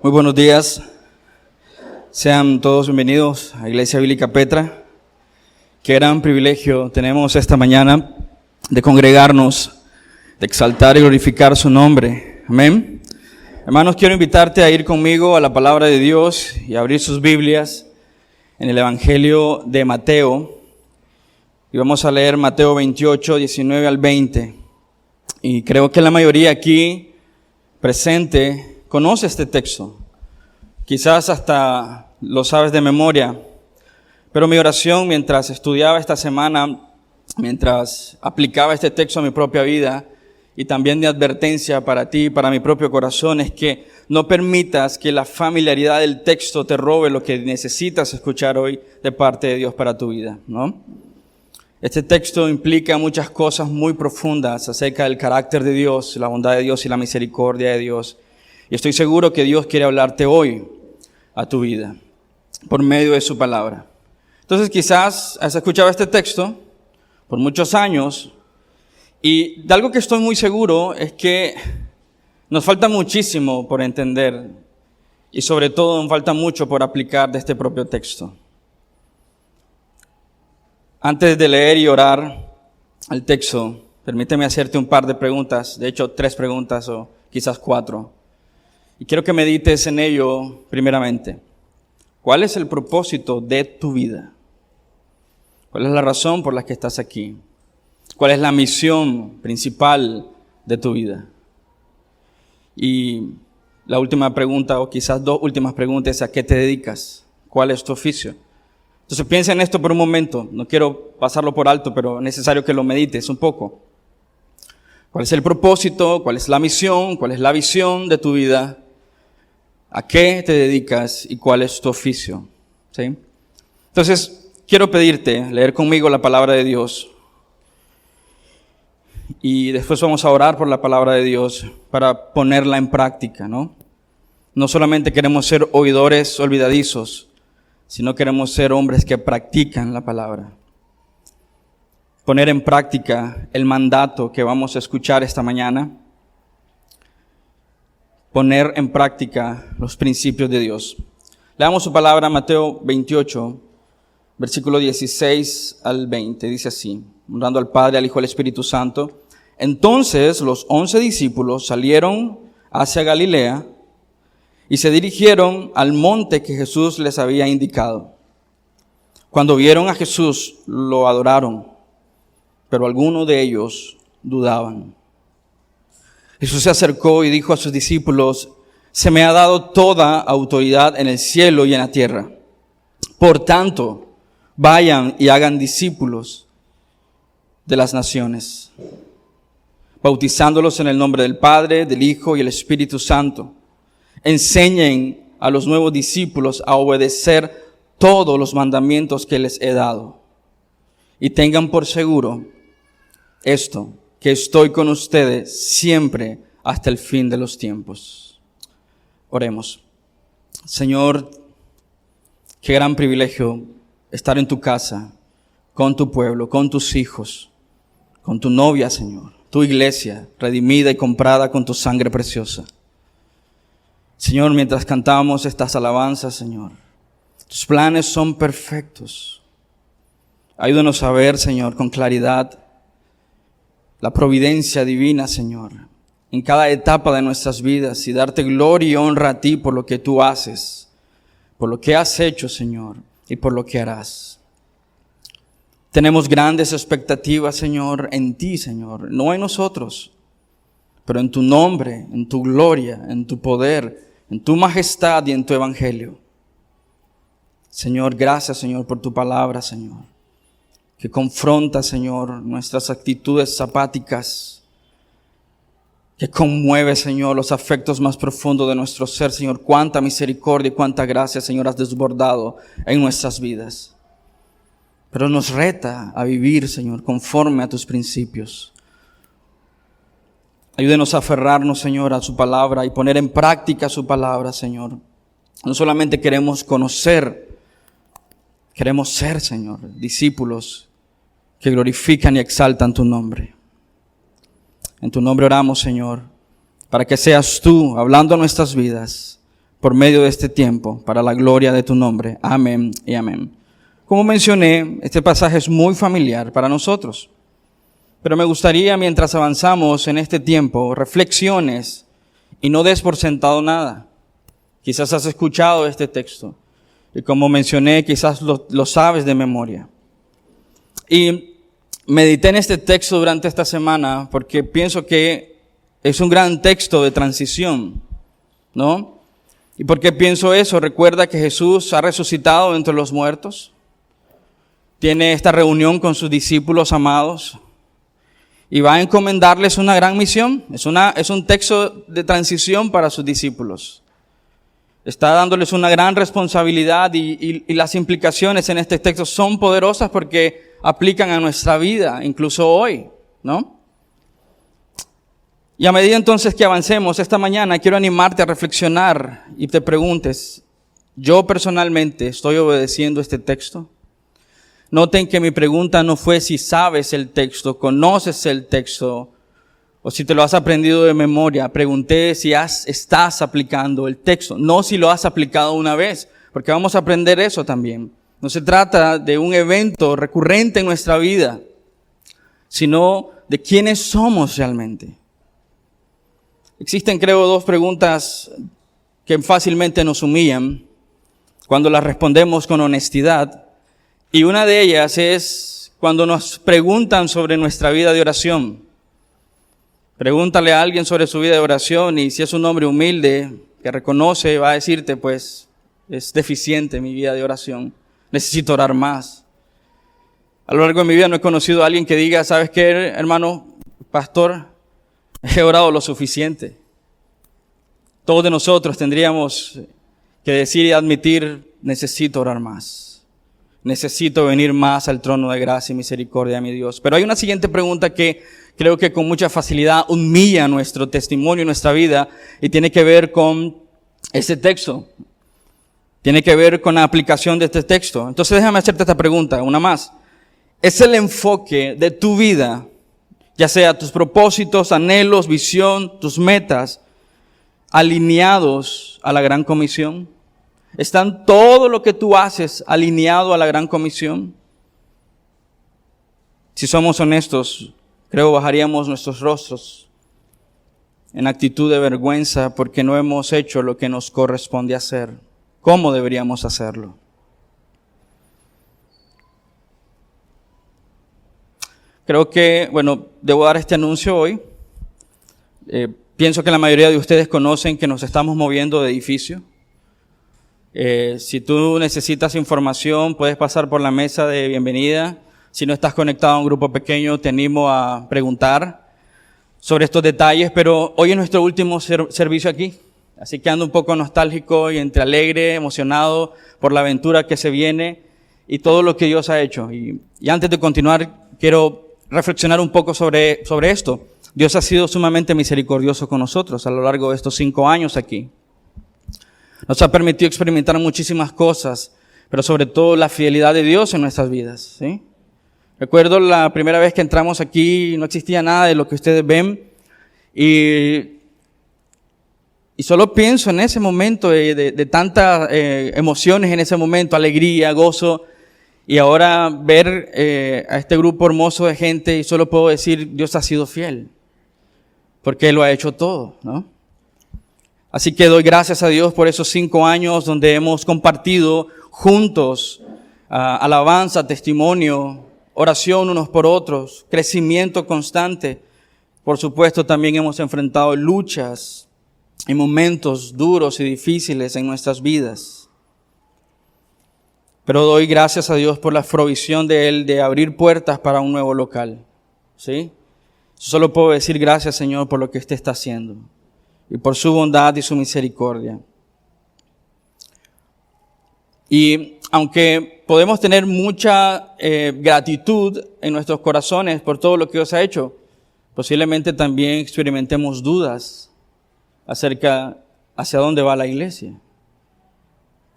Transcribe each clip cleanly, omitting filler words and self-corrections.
Muy buenos días. Sean todos bienvenidos a Iglesia Bíblica Petra. Qué gran privilegio tenemos esta mañana de congregarnos, de exaltar y glorificar su nombre. Amén. Hermanos, quiero invitarte a ir conmigo a la palabra de Dios y a abrir sus Biblias en el Evangelio de Mateo. Y vamos a leer Mateo 28, 19 al 20. Y creo que la mayoría aquí presente conoce este texto. Quizás hasta lo sabes de memoria. Pero mi oración mientras estudiaba esta semana, mientras aplicaba este texto a mi propia vida, y también de advertencia para ti y para mi propio corazón, es que no permitas que la familiaridad del texto te robe lo que necesitas escuchar hoy de parte de Dios para tu vida, ¿no? Este texto implica muchas cosas muy profundas acerca del carácter de Dios, la bondad de Dios y la misericordia de Dios. Y estoy seguro que Dios quiere hablarte hoy a tu vida por medio de su palabra. Entonces quizás has escuchado este texto por muchos años y de algo que estoy muy seguro es que nos falta muchísimo por entender y sobre todo nos falta mucho por aplicar de este propio texto. Antes de leer y orar al texto, permíteme hacerte un par de preguntas, de hecho 3 preguntas o quizás 4. Y quiero que medites en ello primeramente. ¿Cuál es el propósito de tu vida? ¿Cuál es la razón por la que estás aquí? ¿Cuál es la misión principal de tu vida? Y la última pregunta, o quizás 2 últimas preguntas, es ¿a qué te dedicas? ¿Cuál es tu oficio? Entonces piensa en esto por un momento. No quiero pasarlo por alto, pero es necesario que lo medites un poco. ¿Cuál es el propósito? ¿Cuál es la misión? ¿Cuál es la visión de tu vida? ¿A qué te dedicas y cuál es tu oficio? ¿Sí? Entonces, quiero pedirte leer conmigo la palabra de Dios. Y después vamos a orar por la palabra de Dios para ponerla en práctica, ¿no? No solamente queremos ser oidores olvidadizos, sino queremos ser hombres que practican la palabra. Poner en práctica el mandato que vamos a escuchar esta mañana. Poner en práctica los principios de Dios. Leamos su palabra, Mateo 28, versículo 16 al 20. Dice así, honrando al Padre, al Hijo y al Espíritu Santo. Entonces los 11 discípulos salieron hacia Galilea y se dirigieron al monte que Jesús les había indicado. Cuando vieron a Jesús, lo adoraron, pero algunos de ellos dudaban. Jesús se acercó y dijo a sus discípulos: se me ha dado toda autoridad en el cielo y en la tierra. Por tanto, vayan y hagan discípulos de las naciones, bautizándolos en el nombre del Padre, del Hijo y el Espíritu Santo. Enseñen a los nuevos discípulos a obedecer todos los mandamientos que les he dado. Y tengan por seguro esto, que estoy con ustedes siempre hasta el fin de los tiempos. Oremos. Señor, qué gran privilegio estar en tu casa, con tu pueblo, con tus hijos, con tu novia, Señor, tu iglesia, redimida y comprada con tu sangre preciosa. Señor, mientras cantamos estas alabanzas, Señor, tus planes son perfectos. Ayúdanos a ver, Señor, con claridad la providencia divina, Señor, en cada etapa de nuestras vidas y darte gloria y honra a ti por lo que tú haces, por lo que has hecho, Señor, y por lo que harás. Tenemos grandes expectativas, Señor, en ti, Señor, no en nosotros, pero en tu nombre, en tu gloria, en tu poder, en tu majestad y en tu evangelio. Señor, gracias, Señor, por tu palabra, Señor, que confronta, Señor, nuestras actitudes apáticas, que conmueve, Señor, los afectos más profundos de nuestro ser, Señor. Cuánta misericordia y cuánta gracia, Señor, has desbordado en nuestras vidas. Pero nos reta a vivir, Señor, conforme a tus principios. Ayúdenos a aferrarnos, Señor, a su palabra y poner en práctica su palabra, Señor. No solamente queremos conocer, queremos ser, Señor, discípulos que glorifican y exaltan tu nombre. En tu nombre oramos, Señor, para que seas tú hablando a nuestras vidas, por medio de este tiempo, para la gloria de tu nombre. Amén y amén. Como mencioné, este pasaje es muy familiar para nosotros. Pero me gustaría, mientras avanzamos en este tiempo, reflexiones y no des por sentado nada. Quizás has escuchado este texto y como mencioné, quizás lo sabes de memoria. Y medité en este texto durante esta semana porque pienso que es un gran texto de transición, ¿no? ¿Y por qué pienso eso? Recuerda que Jesús ha resucitado entre los muertos. Tiene esta reunión con sus discípulos amados y va a encomendarles una gran misión. Es un texto de transición para sus discípulos. Está dándoles una gran responsabilidad y las implicaciones en este texto son poderosas porque aplican a nuestra vida, incluso hoy, ¿no? Y a medida entonces que avancemos esta mañana, quiero animarte a reflexionar y te preguntes, ¿yo personalmente estoy obedeciendo este texto? Noten que mi pregunta no fue si sabes el texto, conoces el texto, o si te lo has aprendido de memoria. Pregunté si estás aplicando el texto, no si lo has aplicado una vez, porque vamos a aprender eso también. No se trata de un evento recurrente en nuestra vida, sino de quiénes somos realmente. Existen, creo, dos preguntas que fácilmente nos humillan cuando las respondemos con honestidad. Y una de ellas es cuando nos preguntan sobre nuestra vida de oración. Pregúntale a alguien sobre su vida de oración y si es un hombre humilde que reconoce, va a decirte, pues, es deficiente mi vida de oración. Necesito orar más. A lo largo de mi vida no he conocido a alguien que diga, ¿sabes qué, hermano, pastor? He orado lo suficiente. Todos de nosotros tendríamos que decir y admitir, necesito orar más. Necesito venir más al trono de gracia y misericordia, mi Dios. Pero hay una siguiente pregunta que creo que con mucha facilidad humilla nuestro testimonio y nuestra vida y tiene que ver con este texto. Tiene que ver con la aplicación de este texto. Entonces déjame hacerte esta pregunta, una más. ¿Es el enfoque de tu vida, ya sea tus propósitos, anhelos, visión, tus metas, alineados a la gran comisión? ¿Están todo lo que tú haces alineado a la gran comisión? Si somos honestos, creo bajaríamos nuestros rostros en actitud de vergüenza porque no hemos hecho lo que nos corresponde hacer. ¿Cómo deberíamos hacerlo? Creo que, debo dar este anuncio hoy. Pienso que la mayoría de ustedes conocen que nos estamos moviendo de edificio. Si tú necesitas información, puedes pasar por la mesa de bienvenida. Si no estás conectado a un grupo pequeño, te animo a preguntar sobre estos detalles. Pero hoy es nuestro último servicio aquí. Así que ando un poco nostálgico y entre alegre, emocionado por la aventura que se viene y todo lo que Dios ha hecho. Y antes de continuar, quiero reflexionar un poco sobre esto. Dios ha sido sumamente misericordioso con nosotros a lo largo de estos 5 años aquí. Nos ha permitido experimentar muchísimas cosas, pero sobre todo la fidelidad de Dios en nuestras vidas, ¿sí? Recuerdo la primera vez que entramos aquí, no existía nada de lo que ustedes ven y solo pienso en ese momento de tantas emociones en ese momento, alegría, gozo, y ahora ver a este grupo hermoso de gente y solo puedo decir, Dios ha sido fiel, porque Él lo ha hecho todo, ¿no? Así que doy gracias a Dios por esos 5 años donde hemos compartido juntos alabanza, testimonio, oración unos por otros, crecimiento constante. Por supuesto, también hemos enfrentado luchas y momentos duros y difíciles en nuestras vidas. Pero doy gracias a Dios por la provisión de Él de abrir puertas para un nuevo local, ¿sí? Solo puedo decir gracias, Señor, por lo que usted está haciendo y por su bondad y su misericordia. Y aunque podemos tener mucha gratitud en nuestros corazones por todo lo que Dios ha hecho, posiblemente también experimentemos dudas acerca hacia dónde va la iglesia,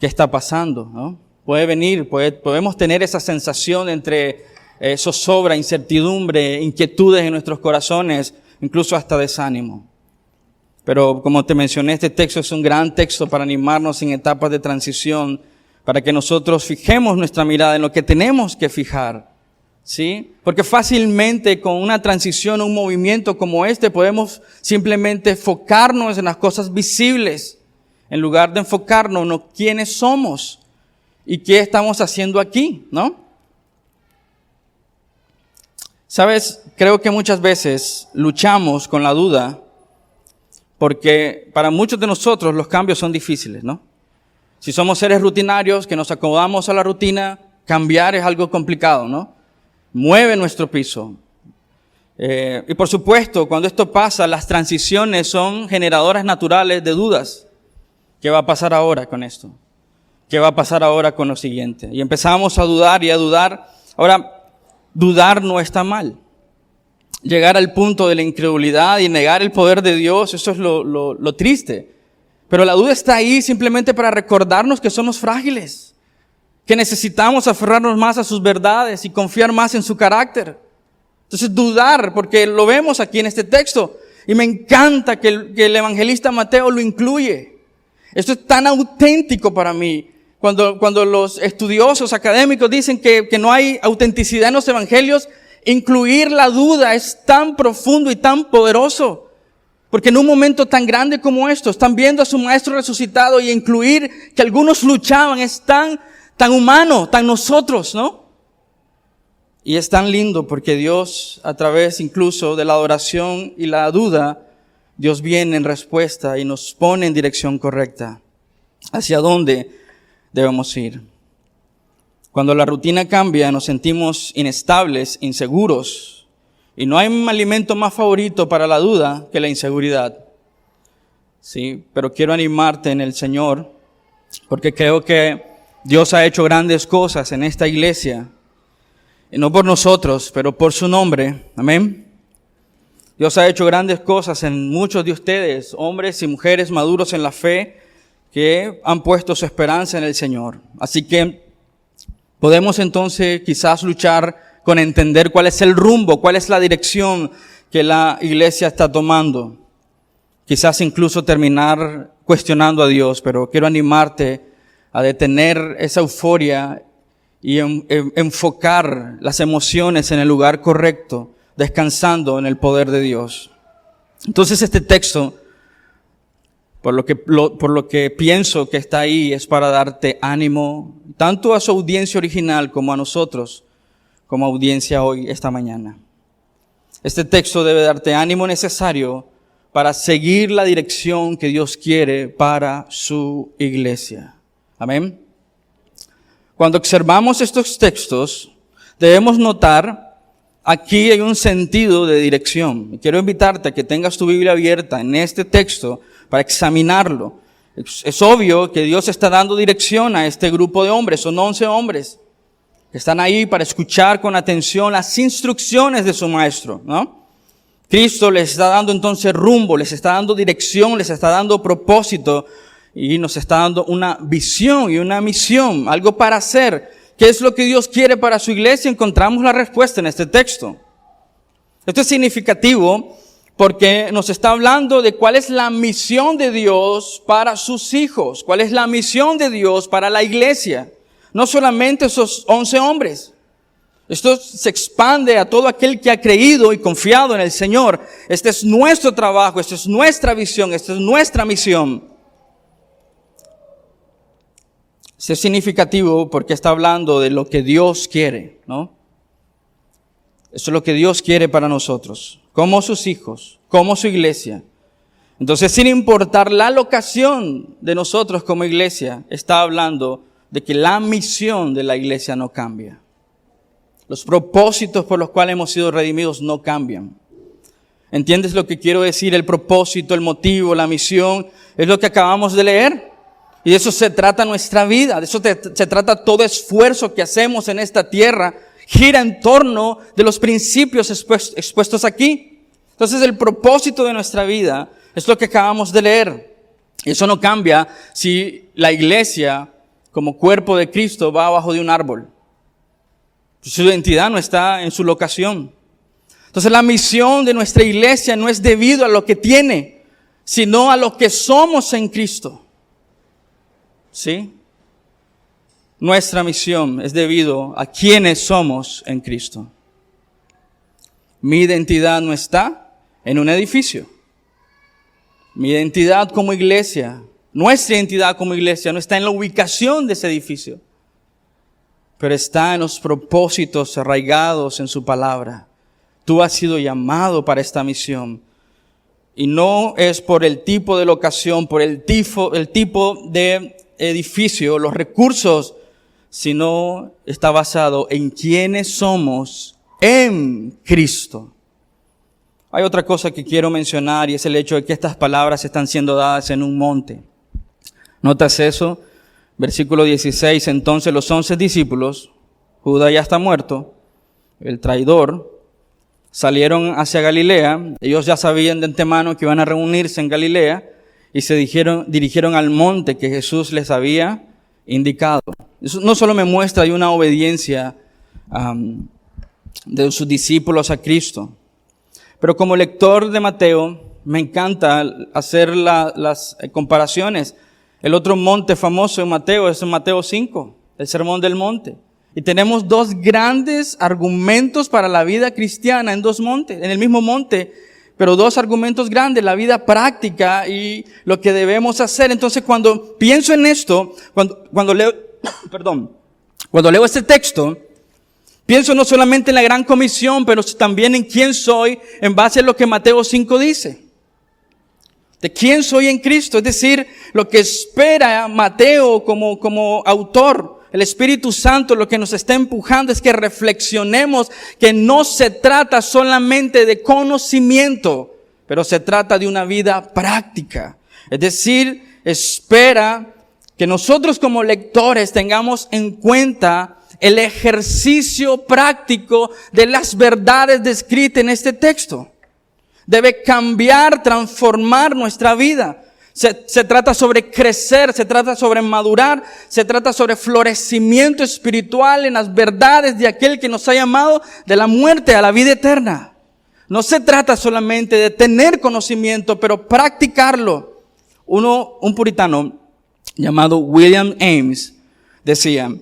qué está pasando, ¿no? Podemos tener esa sensación entre zozobra, incertidumbre, inquietudes en nuestros corazones, incluso hasta desánimo. Pero como te mencioné, este texto es un gran texto para animarnos en etapas de transición, para que nosotros fijemos nuestra mirada en lo que tenemos que fijar, ¿sí? Porque fácilmente con una transición, un movimiento como este, podemos simplemente enfocarnos en las cosas visibles, en lugar de enfocarnos en quiénes somos y qué estamos haciendo aquí, ¿no? Sabes, creo que muchas veces luchamos con la duda porque para muchos de nosotros los cambios son difíciles, ¿no? Si somos seres rutinarios que nos acomodamos a la rutina, cambiar es algo complicado, ¿no? Mueve nuestro piso. Y por supuesto, cuando esto pasa, las transiciones son generadoras naturales de dudas. ¿Qué va a pasar ahora con esto? ¿Qué va a pasar ahora con lo siguiente? Y empezamos a dudar y a dudar. Ahora, dudar no está mal. Llegar al punto de la incredulidad y negar el poder de Dios, eso es lo triste. Pero la duda está ahí simplemente para recordarnos que somos frágiles, que necesitamos aferrarnos más a sus verdades y confiar más en su carácter. Entonces dudar, porque lo vemos aquí en este texto, y me encanta que el evangelista Mateo lo incluye. Esto es tan auténtico para mí. Cuando los estudiosos académicos dicen que no hay autenticidad en los evangelios, incluir la duda es tan profundo y tan poderoso. Porque en un momento tan grande como esto, están viendo a su maestro resucitado, y incluir que algunos luchaban es tan humano, tan nosotros, ¿no? Y es tan lindo porque Dios, a través incluso de la adoración y la duda, Dios viene en respuesta y nos pone en dirección correcta. ¿Hacia dónde debemos ir? Cuando la rutina cambia, nos sentimos inestables, inseguros. Y no hay un alimento más favorito para la duda que la inseguridad. Sí, pero quiero animarte en el Señor, porque creo que Dios ha hecho grandes cosas en esta iglesia. Y no por nosotros, pero por su nombre. Amén. Dios ha hecho grandes cosas en muchos de ustedes, hombres y mujeres maduros en la fe, que han puesto su esperanza en el Señor. Así que podemos entonces quizás luchar con entender cuál es el rumbo, cuál es la dirección que la iglesia está tomando. Quizás incluso terminar cuestionando a Dios, pero quiero animarte a detener esa euforia y enfocar las emociones en el lugar correcto, descansando en el poder de Dios. Entonces este texto, por lo que pienso que está ahí, es para darte ánimo, tanto a su audiencia original como a nosotros, como audiencia hoy, esta mañana. Este texto debe darte ánimo necesario para seguir la dirección que Dios quiere para su iglesia. Amén. Cuando observamos estos textos, debemos notar aquí hay un sentido de dirección. Quiero invitarte a que tengas tu Biblia abierta en este texto para examinarlo. Es obvio que Dios está dando dirección a este grupo de hombres. Son 11 hombres que están ahí para escuchar con atención las instrucciones de su maestro, ¿no? Cristo les está dando entonces rumbo, les está dando dirección, les está dando propósito y nos está dando una visión y una misión, algo para hacer. ¿Qué es lo que Dios quiere para su iglesia? Encontramos la respuesta en este texto. Esto es significativo porque nos está hablando de cuál es la misión de Dios para sus hijos, cuál es la misión de Dios para la iglesia. No solamente esos 11 hombres. Esto se expande a todo aquel que ha creído y confiado en el Señor. Este es nuestro trabajo, esta es nuestra visión, esta es nuestra misión. Esto es significativo porque está hablando de lo que Dios quiere, ¿no? Esto es lo que Dios quiere para nosotros, como sus hijos, como su iglesia. Entonces, sin importar la locación de nosotros como iglesia, está hablando de que la misión de la iglesia no cambia. Los propósitos por los cuales hemos sido redimidos no cambian. ¿Entiendes lo que quiero decir? El propósito, el motivo, la misión, es lo que acabamos de leer. Y de eso se trata nuestra vida, de eso se trata todo esfuerzo que hacemos en esta tierra, gira en torno de los principios expuestos aquí. Entonces el propósito de nuestra vida es lo que acabamos de leer. Y eso no cambia si la iglesia, como cuerpo de Cristo, va abajo de un árbol. Su identidad no está en su locación. Entonces la misión de nuestra iglesia no es debido a lo que tiene, sino a lo que somos en Cristo. ¿Sí? Nuestra misión es debido a quienes somos en Cristo. Mi identidad no está en un edificio. Mi identidad como iglesia, nuestra identidad como iglesia no está en la ubicación de ese edificio, pero está en los propósitos arraigados en su palabra. Tú has sido llamado para esta misión. Y no es por el tipo de locación, por el tipo de edificio, los recursos, sino está basado en quiénes somos en Cristo. Hay otra cosa que quiero mencionar y es el hecho de que estas palabras están siendo dadas en un monte. ¿Notas eso? Versículo 16, entonces los 11 discípulos, Judas ya está muerto, el traidor, salieron hacia Galilea. Ellos ya sabían de antemano que iban a reunirse en Galilea y se dirigieron al monte que Jesús les había indicado. Eso no solo me muestra de una obediencia de sus discípulos a Cristo, pero como lector de Mateo me encanta hacer las comparaciones. El otro monte famoso en Mateo es en Mateo 5, el Sermón del Monte. Y tenemos dos grandes argumentos para la vida cristiana en dos montes, en el mismo monte, pero dos argumentos grandes, la vida práctica y lo que debemos hacer. Entonces, cuando pienso en esto, cuando leo este texto, pienso no solamente en la gran comisión, pero también en quién soy en base a lo que Mateo 5 dice. De quién soy en Cristo, es decir, lo que espera Mateo como autor. El Espíritu Santo lo que nos está empujando es que reflexionemos que no se trata solamente de conocimiento, pero se trata de una vida práctica. Es decir, espera que nosotros como lectores tengamos en cuenta el ejercicio práctico de las verdades descritas en este texto. Debe cambiar, transformar nuestra vida. Se trata sobre crecer, se trata sobre madurar, se trata sobre florecimiento espiritual en las verdades de aquel que nos ha llamado de la muerte a la vida eterna. No se trata solamente de tener conocimiento, pero practicarlo. Un puritano llamado William Ames decía,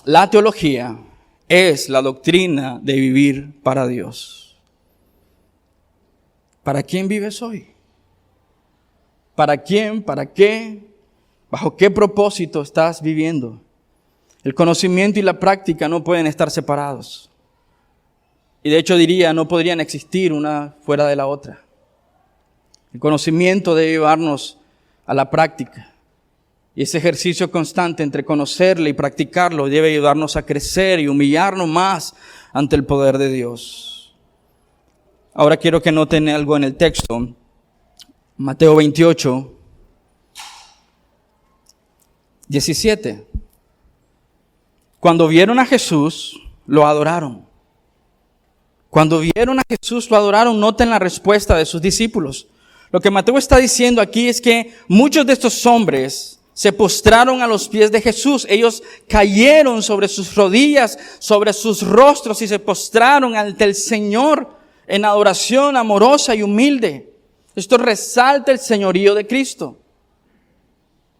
la teología es la doctrina de vivir para Dios. ¿Para quién vives hoy? ¿Para quién? ¿Para qué? ¿Bajo qué propósito estás viviendo? El conocimiento y la práctica no pueden estar separados. Y de hecho diría, no podrían existir una fuera de la otra. El conocimiento debe llevarnos a la práctica. Y ese ejercicio constante entre conocerle y practicarlo debe ayudarnos a crecer y humillarnos más ante el poder de Dios. Ahora quiero que noten algo en el texto. Mateo 28, 17. Cuando vieron a Jesús, lo adoraron. Cuando vieron a Jesús, lo adoraron. Noten la respuesta de sus discípulos. Lo que Mateo está diciendo aquí es que muchos de estos hombres se postraron a los pies de Jesús. Ellos cayeron sobre sus rodillas, sobre sus rostros y se postraron ante el Señor en adoración amorosa y humilde. Esto resalta el señorío de Cristo.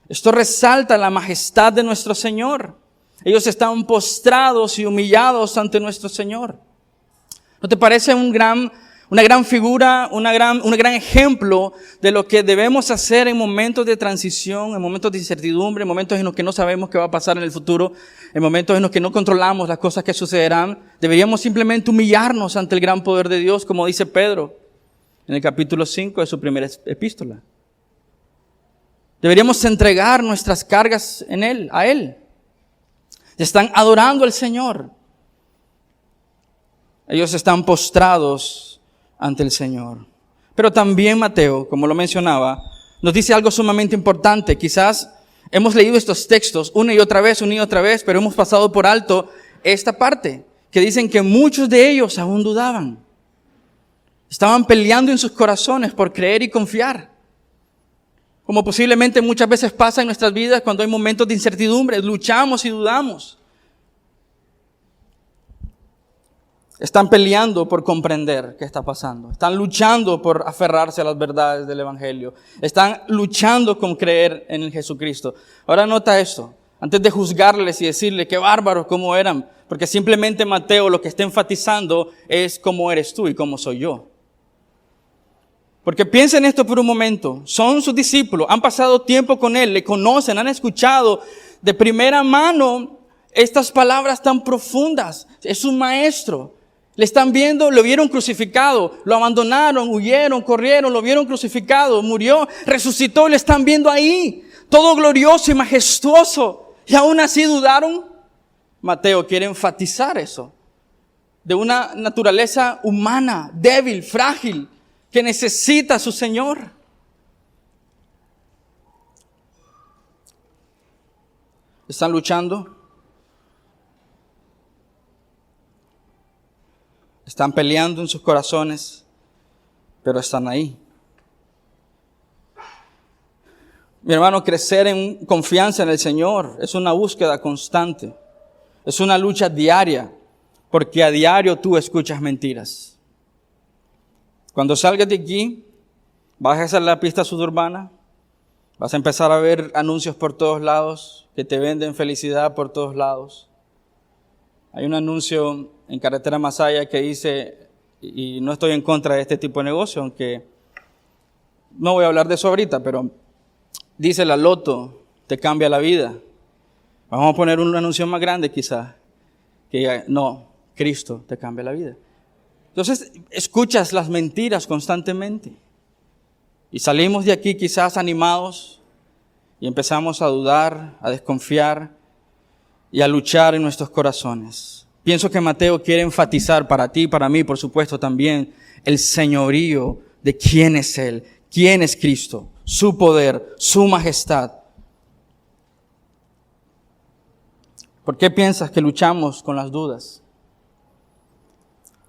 Esto resalta la majestad de nuestro Señor. Ellos estaban postrados y humillados ante nuestro Señor. ¿No te parece una gran figura, un gran ejemplo de lo que debemos hacer en momentos de transición, en momentos de incertidumbre, en momentos en los que no sabemos qué va a pasar en el futuro, en momentos en los que no controlamos las cosas que sucederán? Deberíamos simplemente humillarnos ante el gran poder de Dios, como dice Pedro en el capítulo 5 de su primera epístola. Deberíamos entregar nuestras cargas a Él. Están adorando al Señor. Ellos están postrados ante el Señor. Pero también Mateo, como lo mencionaba, nos dice algo sumamente importante. Quizás hemos leído estos textos una y otra vez, pero hemos pasado por alto esta parte, que dicen que muchos de ellos aún dudaban. Estaban peleando en sus corazones por creer y confiar. Como posiblemente muchas veces pasa en nuestras vidas cuando hay momentos de incertidumbre, luchamos y dudamos. Están peleando por comprender qué está pasando. Están luchando por aferrarse a las verdades del Evangelio. Están luchando con creer en el Jesucristo. Ahora nota esto. Antes de juzgarles y decirle qué bárbaros cómo eran. Porque simplemente Mateo lo que está enfatizando es cómo eres tú y cómo soy yo. Porque piensen esto por un momento. Son sus discípulos. Han pasado tiempo con Él. Le conocen. Han escuchado de primera mano estas palabras tan profundas. Es un maestro. Le están viendo, lo vieron crucificado, lo abandonaron, huyeron, corrieron, lo vieron crucificado, murió, resucitó, le están viendo ahí, todo glorioso y majestuoso. Y aún así dudaron. Mateo quiere enfatizar eso, de una naturaleza humana, débil, frágil, que necesita a su Señor. Están luchando. Están peleando en sus corazones, pero están ahí. Mi hermano, crecer en confianza en el Señor es una búsqueda constante. Es una lucha diaria, porque a diario tú escuchas mentiras. Cuando salgas de aquí, bajes a la pista suburbana, vas a empezar a ver anuncios por todos lados que te venden felicidad por todos lados. Hay un anuncio en Carretera Masaya que dice, y no estoy en contra de este tipo de negocio, aunque no voy a hablar de eso ahorita, pero dice la loto te cambia la vida. Vamos a poner un anuncio más grande quizás, que diga, no, Cristo te cambia la vida. Entonces escuchas las mentiras constantemente y salimos de aquí quizás animados y empezamos a dudar, a desconfiar y a luchar en nuestros corazones. Pienso que Mateo quiere enfatizar para ti y para mí, por supuesto, también el señorío de quién es Él, quién es Cristo, su poder, su majestad. ¿Por qué piensas que luchamos con las dudas?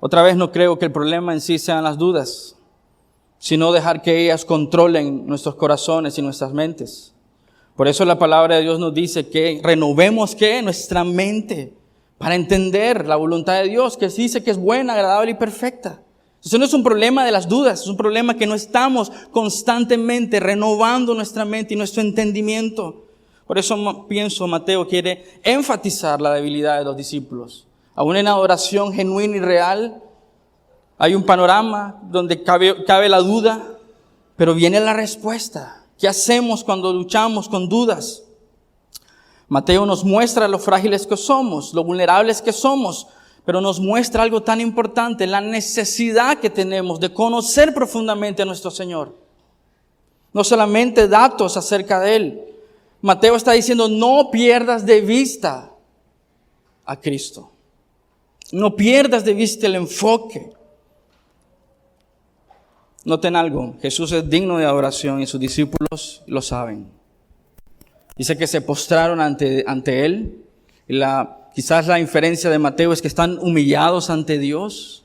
Otra vez no creo que el problema en sí sean las dudas, sino dejar que ellas controlen nuestros corazones y nuestras mentes. Por eso la palabra de Dios nos dice que renovemos ¿qué? Nuestra mente para entender la voluntad de Dios, que dice que es buena, agradable y perfecta. Eso no es un problema de las dudas, es un problema que no estamos constantemente renovando nuestra mente y nuestro entendimiento. Por eso pienso, Mateo quiere enfatizar la debilidad de los discípulos. Aún en adoración genuina y real, hay un panorama donde cabe la duda, pero viene la respuesta. ¿Qué hacemos cuando luchamos con dudas? Mateo nos muestra lo frágiles que somos, lo vulnerables que somos, pero nos muestra algo tan importante, la necesidad que tenemos de conocer profundamente a nuestro Señor. No solamente datos acerca de Él. Mateo está diciendo, no pierdas de vista a Cristo. No pierdas de vista el enfoque. Noten algo, Jesús es digno de adoración y sus discípulos lo saben. Dice que se postraron ante Él. Y quizás la inferencia de Mateo es que están humillados ante Dios.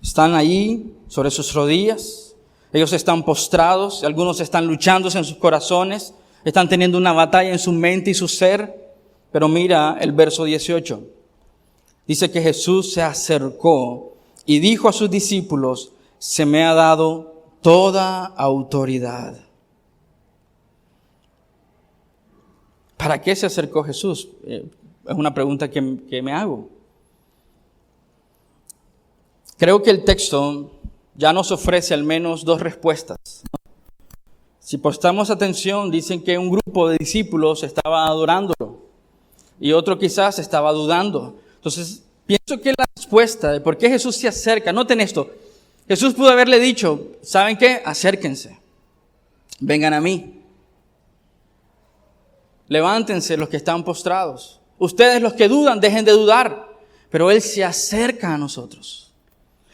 Están ahí sobre sus rodillas. Ellos están postrados. Algunos están luchándose en sus corazones. Están teniendo una batalla en su mente y su ser. Pero mira el verso 18. Dice que Jesús se acercó y dijo a sus discípulos, se me ha dado toda autoridad. ¿Para qué se acercó Jesús? Es una pregunta que me hago. Creo que el texto ya nos ofrece al menos dos respuestas. Si prestamos atención, dicen que un grupo de discípulos estaba adorándolo y otro quizás estaba dudando. Entonces, pienso que la respuesta de por qué Jesús se acerca, noten esto, Jesús pudo haberle dicho, ¿saben qué? Acérquense, vengan a mí. Levántense los que están postrados. Ustedes los que dudan, dejen de dudar. Pero Él se acerca a nosotros.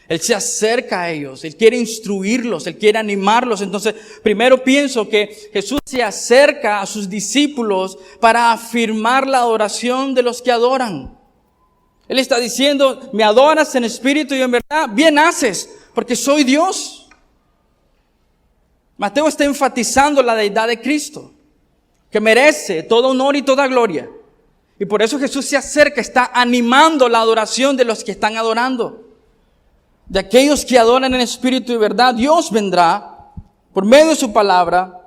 Él se acerca a ellos. Él quiere instruirlos. Él quiere animarlos. Entonces, primero pienso que Jesús se acerca a sus discípulos para afirmar la adoración de los que adoran. Él está diciendo, me adoras en espíritu y en verdad, bien haces, porque soy Dios. Mateo está enfatizando la deidad de Cristo, que merece todo honor y toda gloria. Y por eso Jesús se acerca, está animando la adoración de los que están adorando. De aquellos que adoran en espíritu y verdad, Dios vendrá por medio de su palabra,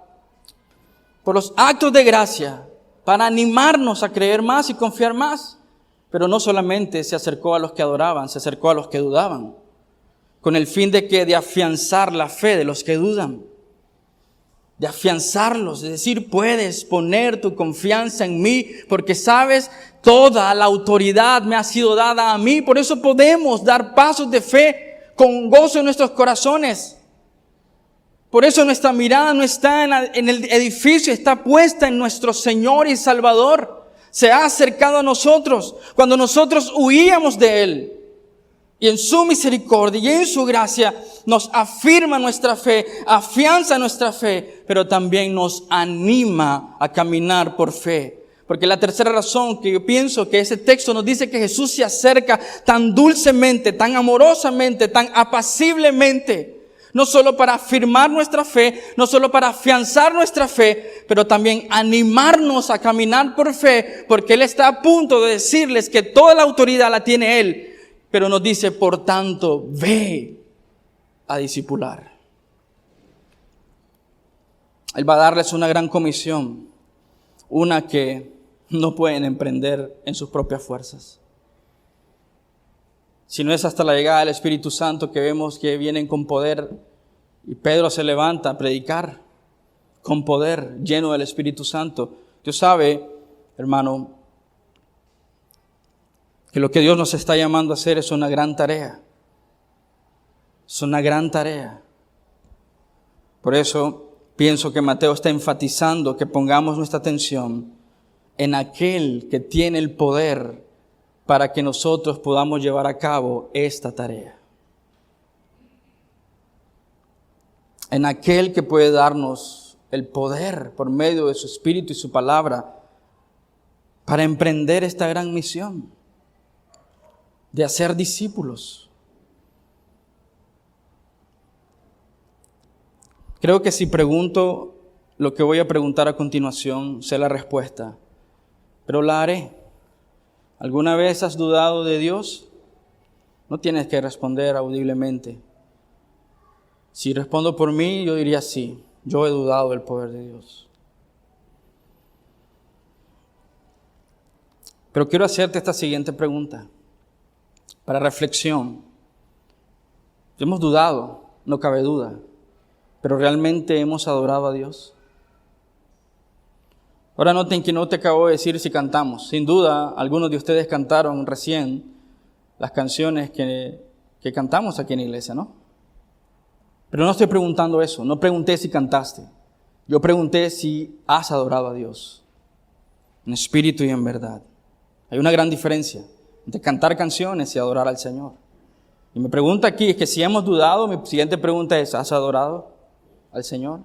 por los actos de gracia, para animarnos a creer más y confiar más. Pero no solamente se acercó a los que adoraban, se acercó a los que dudaban, con el fin de afianzar la fe de los que dudan, de afianzarlos, de decir, puedes poner tu confianza en mí, porque sabes, toda la autoridad me ha sido dada a mí, por eso podemos dar pasos de fe con gozo en nuestros corazones. Por eso nuestra mirada no está en el edificio, está puesta en nuestro Señor y Salvador. Se ha acercado a nosotros cuando nosotros huíamos de Él. Y en su misericordia y en su gracia nos afirma nuestra fe, afianza nuestra fe, pero también nos anima a caminar por fe. Porque la tercera razón que yo pienso que ese texto nos dice que Jesús se acerca tan dulcemente, tan amorosamente, tan apaciblemente, no solo para afirmar nuestra fe, no solo para afianzar nuestra fe, pero también animarnos a caminar por fe, porque Él está a punto de decirles que toda la autoridad la tiene Él. Pero nos dice, por tanto, ve a discipular. Él va a darles una gran comisión, una que no pueden emprender en sus propias fuerzas. Si no es hasta la llegada del Espíritu Santo que vemos que vienen con poder y Pedro se levanta a predicar con poder, lleno del Espíritu Santo. Dios sabe, hermano, que lo que Dios nos está llamando a hacer es una gran tarea. Es una gran tarea. Por eso pienso que Mateo está enfatizando que pongamos nuestra atención en aquel que tiene el poder para que nosotros podamos llevar a cabo esta tarea. En aquel que puede darnos el poder por medio de su Espíritu y su palabra para emprender esta gran misión de hacer discípulos. Creo que si pregunto lo que voy a preguntar a continuación, sé la respuesta, pero la haré. ¿Alguna vez has dudado de Dios? No tienes que responder audiblemente. Si respondo por mí, yo diría sí, yo he dudado del poder de Dios. Pero quiero hacerte esta siguiente pregunta. Para reflexión. Hemos dudado, no cabe duda, pero ¿realmente hemos adorado a Dios? Ahora noten que no te acabo de decir si cantamos. Sin duda, algunos de ustedes cantaron recién las canciones que cantamos aquí en la iglesia, ¿no? Pero no estoy preguntando eso, no pregunté si cantaste. Yo pregunté si has adorado a Dios, en espíritu y en verdad. Hay una gran diferencia de cantar canciones y adorar al Señor. Y mi pregunta aquí es que si hemos dudado, mi siguiente pregunta es, ¿has adorado al Señor?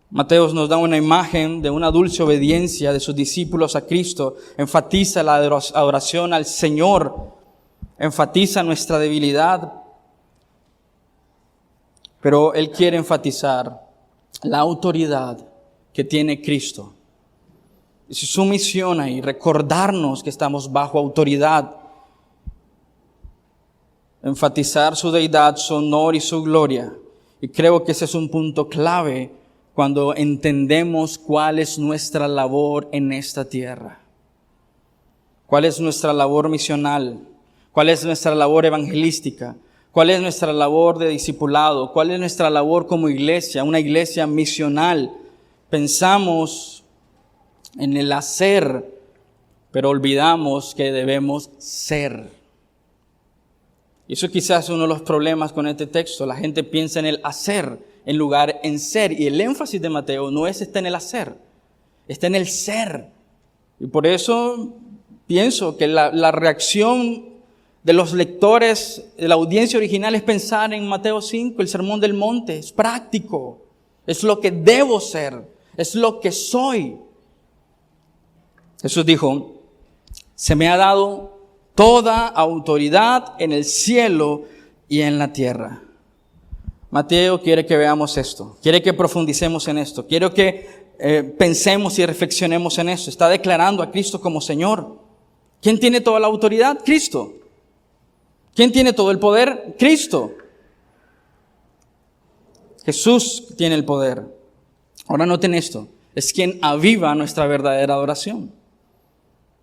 Mateo nos da una imagen de una dulce obediencia de sus discípulos a Cristo, enfatiza la adoración al Señor, enfatiza nuestra debilidad, pero Él quiere enfatizar la autoridad que tiene Cristo. Es su misión ahí, recordarnos que estamos bajo autoridad, enfatizar su deidad, su honor y su gloria. Y creo que ese es un punto clave cuando entendemos cuál es nuestra labor en esta tierra. Cuál es nuestra labor misional, cuál es nuestra labor evangelística, cuál es nuestra labor de discipulado, cuál es nuestra labor como iglesia, una iglesia misional. Pensamos en el hacer, pero olvidamos que debemos ser. Y eso quizás es uno de los problemas con este texto. La gente piensa en el hacer en lugar en ser. Y el énfasis de Mateo no está en el hacer, está en el ser. Y por eso pienso que la reacción de los lectores de la audiencia original es pensar en Mateo 5, el Sermón del Monte. Es práctico, es lo que debo ser, es lo que soy. Jesús dijo, se me ha dado toda autoridad en el cielo y en la tierra. Mateo quiere que veamos esto, quiere que profundicemos en esto, quiero que pensemos y reflexionemos en eso. Está declarando a Cristo como Señor. ¿Quién tiene toda la autoridad? Cristo. ¿Quién tiene todo el poder? Cristo. Jesús tiene el poder. Ahora noten esto. Es quien aviva nuestra verdadera adoración.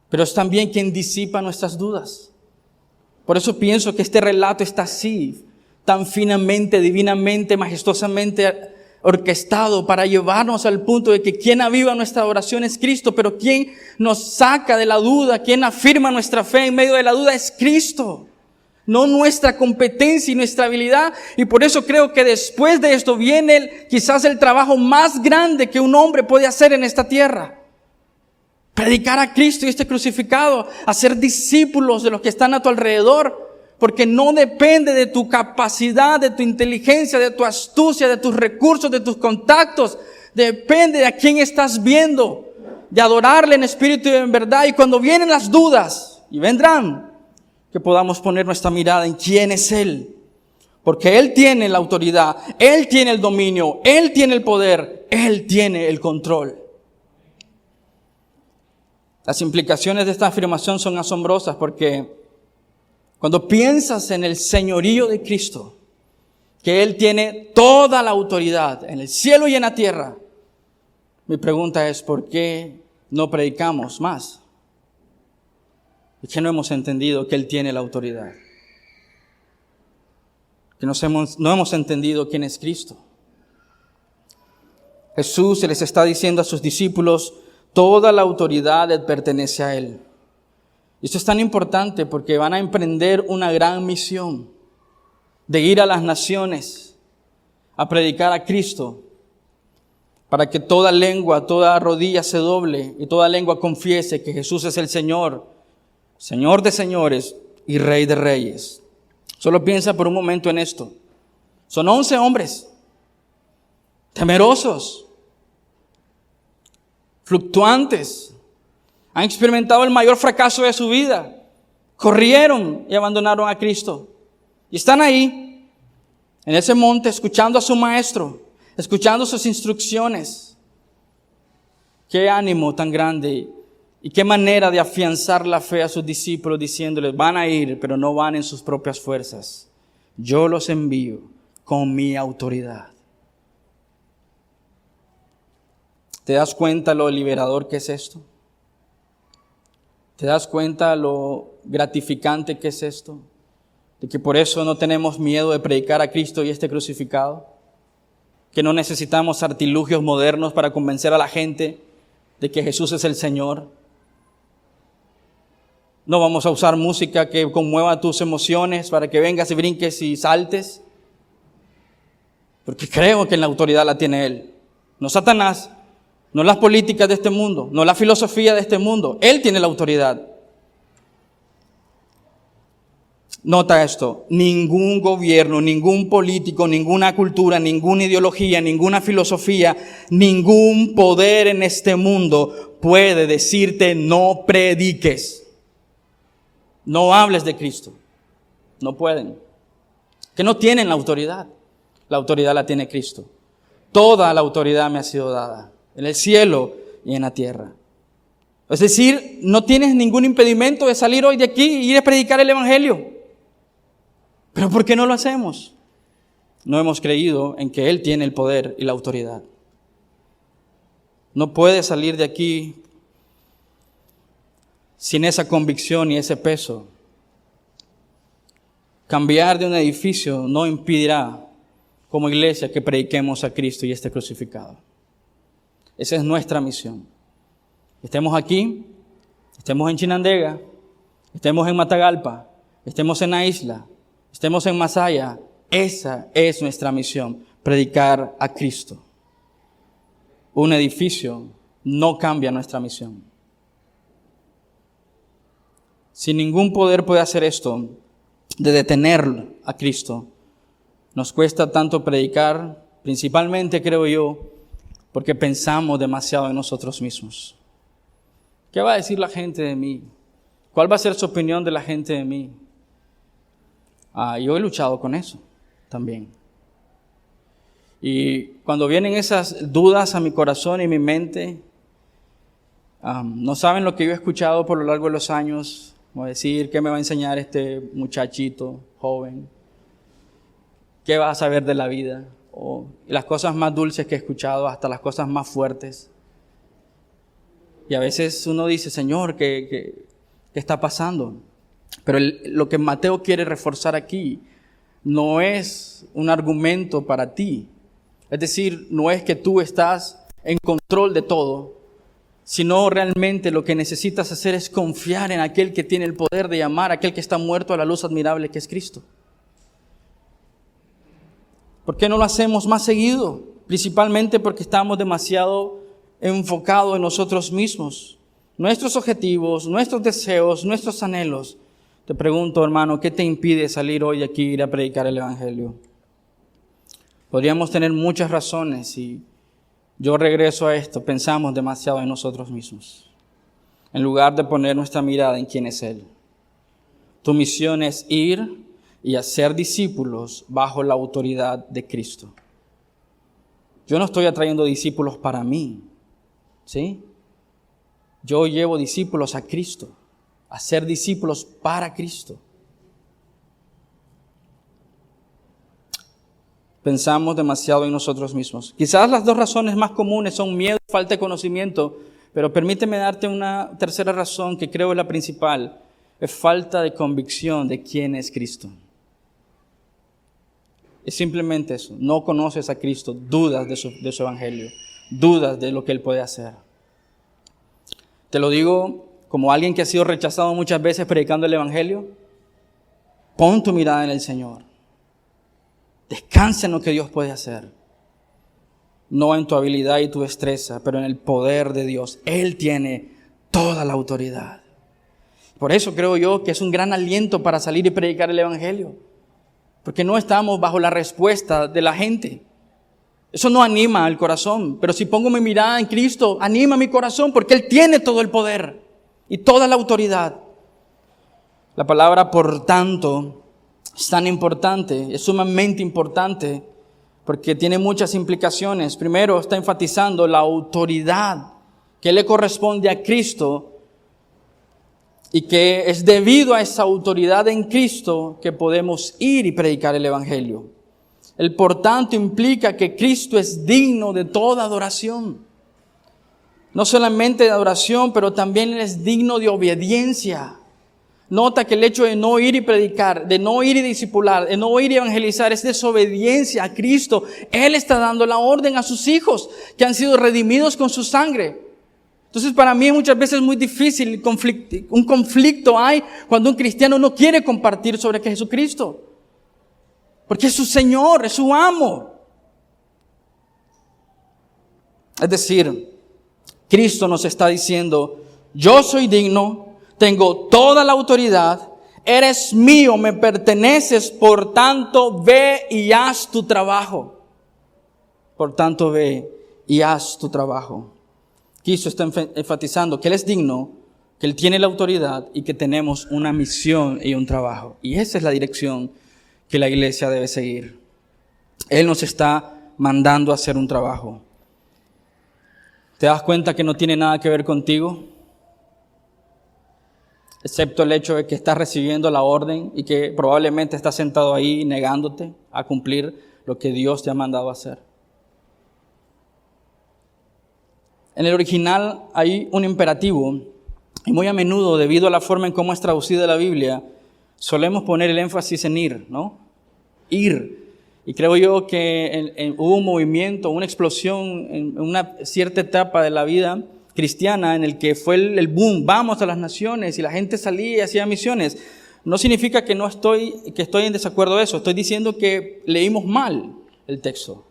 Pero es también quien disipa nuestras dudas. Por eso pienso que este relato está así, tan finamente, divinamente, majestuosamente orquestado para llevarnos al punto de que quien aviva nuestra adoración es Cristo, pero quien nos saca de la duda, quien afirma nuestra fe en medio de la duda es Cristo. No nuestra competencia y nuestra habilidad. Y por eso creo que después de esto viene quizás el trabajo más grande que un hombre puede hacer en esta tierra. Predicar a Cristo y este crucificado, hacer discípulos de los que están a tu alrededor, porque no depende de tu capacidad, de tu inteligencia, de tu astucia, de tus recursos, de tus contactos. Depende de a quién estás viendo, de adorarle en espíritu y en verdad. Y cuando vienen las dudas, y vendrán, que podamos poner nuestra mirada en quién es Él. Porque Él tiene la autoridad, Él tiene el dominio, Él tiene el poder, Él tiene el control. Las implicaciones de esta afirmación son asombrosas porque cuando piensas en el señorío de Cristo, que Él tiene toda la autoridad en el cielo y en la tierra, mi pregunta es, ¿por qué no predicamos más? ¿Por qué no hemos entendido que Él tiene la autoridad? Que no hemos entendido quién es Cristo. Jesús les está diciendo a sus discípulos, toda la autoridad le pertenece a Él. Y esto es tan importante porque van a emprender una gran misión de ir a las naciones a predicar a Cristo para que toda lengua, toda rodilla se doble y toda lengua confiese que Jesús es el Señor, Señor de señores y Rey de reyes. Solo piensa por un momento en esto. Son 11 hombres temerosos, fluctuantes, han experimentado el mayor fracaso de su vida, corrieron y abandonaron a Cristo. Y están ahí, en ese monte, escuchando a su maestro, escuchando sus instrucciones. Qué ánimo tan grande y qué manera de afianzar la fe a sus discípulos diciéndoles, van a ir, pero no van en sus propias fuerzas. Yo los envío con mi autoridad. ¿Te das cuenta lo liberador que es esto? ¿Te das cuenta lo gratificante que es esto? De que por eso no tenemos miedo de predicar a Cristo y este crucificado. Que no necesitamos artilugios modernos para convencer a la gente de que Jesús es el Señor. No vamos a usar música que conmueva tus emociones para que vengas y brinques y saltes. Porque creo que la autoridad la tiene Él. No Satanás, no las políticas de este mundo, no la filosofía de este mundo. Él tiene la autoridad. Nota esto, ningún gobierno, ningún político, ninguna cultura, ninguna ideología, ninguna filosofía, ningún poder en este mundo puede decirte no prediques. No hables de Cristo. No pueden. Que no tienen la autoridad. La autoridad la tiene Cristo. Toda la autoridad me ha sido dada, en el cielo y en la tierra. Es decir, no tienes ningún impedimento de salir hoy de aquí e ir a predicar el Evangelio. ¿Pero por qué no lo hacemos? No hemos creído en que Él tiene el poder y la autoridad. No puedes salir de aquí sin esa convicción y ese peso. Cambiar de un edificio no impedirá como iglesia que prediquemos a Cristo y este crucificado. Esa es nuestra misión. Estemos aquí, estemos en Chinandega, estemos en Matagalpa, estemos en la isla, estemos en Masaya. Esa es nuestra misión, predicar a Cristo. Un edificio no cambia nuestra misión. Si ningún poder puede hacer esto, de detener a Cristo, nos cuesta tanto predicar, principalmente creo yo, porque pensamos demasiado en nosotros mismos. ¿Qué va a decir la gente de mí? ¿Cuál va a ser su opinión de la gente de mí? Yo he luchado con eso también. Y cuando vienen esas dudas a mi corazón y mi mente, no saben lo que yo he escuchado por lo largo de los años, como decir, ¿qué me va a enseñar este muchachito joven? ¿Qué va a saber de la vida? O las cosas más dulces que he escuchado, hasta las cosas más fuertes. Y a veces uno dice, Señor, ¿qué está pasando? Pero lo que Mateo quiere reforzar aquí no es un argumento para ti. Es decir, no es que tú estás en control de todo, sino realmente lo que necesitas hacer es confiar en aquel que tiene el poder de llamar a aquel que está muerto a la luz admirable que es Cristo. ¿Por qué no lo hacemos más seguido? Principalmente porque estamos demasiado enfocados en nosotros mismos, nuestros objetivos, nuestros deseos, nuestros anhelos. Te pregunto, hermano, ¿qué te impide salir hoy aquí y ir a predicar el Evangelio? Podríamos tener muchas razones y yo regreso a esto, pensamos demasiado en nosotros mismos, en lugar de poner nuestra mirada en quién es Él. Tu misión es ir y hacer discípulos bajo la autoridad de Cristo. Yo no estoy atrayendo discípulos para mí, ¿sí? Yo llevo discípulos a Cristo, a ser discípulos para Cristo. Pensamos demasiado en nosotros mismos. Quizás las dos razones más comunes son miedo y falta de conocimiento, pero permíteme darte una tercera razón que creo es la principal. Es falta de convicción de quién es Cristo. Es simplemente eso. No conoces a Cristo, dudas de su evangelio, dudas de lo que Él puede hacer. Te lo digo como alguien que ha sido rechazado muchas veces predicando el evangelio. Pon tu mirada en el Señor. Descansa en lo que Dios puede hacer. No en tu habilidad y tu destreza, pero en el poder de Dios. Él tiene toda la autoridad. Por eso creo yo que es un gran aliento para salir y predicar el evangelio. Porque no estamos bajo la respuesta de la gente. Eso no anima al corazón. Pero si pongo mi mirada en Cristo, anima mi corazón porque Él tiene todo el poder y toda la autoridad. La palabra por tanto es tan importante, es sumamente importante porque tiene muchas implicaciones. Primero, está enfatizando la autoridad que le corresponde a Cristo y que es debido a esa autoridad en Cristo que podemos ir y predicar el evangelio. El por tanto implica que Cristo es digno de toda adoración. No solamente de adoración, pero también es digno de obediencia. Nota que el hecho de no ir y predicar, de no ir y discipular, de no ir y evangelizar es desobediencia a Cristo. Él está dando la orden a sus hijos que han sido redimidos con su sangre. Entonces para mí muchas veces es muy difícil, un conflicto hay cuando un cristiano no quiere compartir sobre Jesucristo. Porque es su Señor, es su amo. Es decir, Cristo nos está diciendo, yo soy digno, tengo toda la autoridad, eres mío, me perteneces, por tanto ve y haz tu trabajo. Por tanto ve y haz tu trabajo. Cristo está enfatizando que Él es digno, que Él tiene la autoridad y que tenemos una misión y un trabajo. Y esa es la dirección que la iglesia debe seguir. Él nos está mandando a hacer un trabajo. ¿Te das cuenta que no tiene nada que ver contigo? Excepto el hecho de que estás recibiendo la orden y que probablemente estás sentado ahí negándote a cumplir lo que Dios te ha mandado a hacer. En el original hay un imperativo y muy a menudo, debido a la forma en cómo es traducida la Biblia, solemos poner el énfasis en ir, ¿no? Ir. Y creo yo que hubo un movimiento, una explosión en una cierta etapa de la vida cristiana en el que fue el boom, vamos a las naciones, y la gente salía y hacía misiones. No significa que estoy en desacuerdo de eso. Estoy diciendo que leímos mal el texto,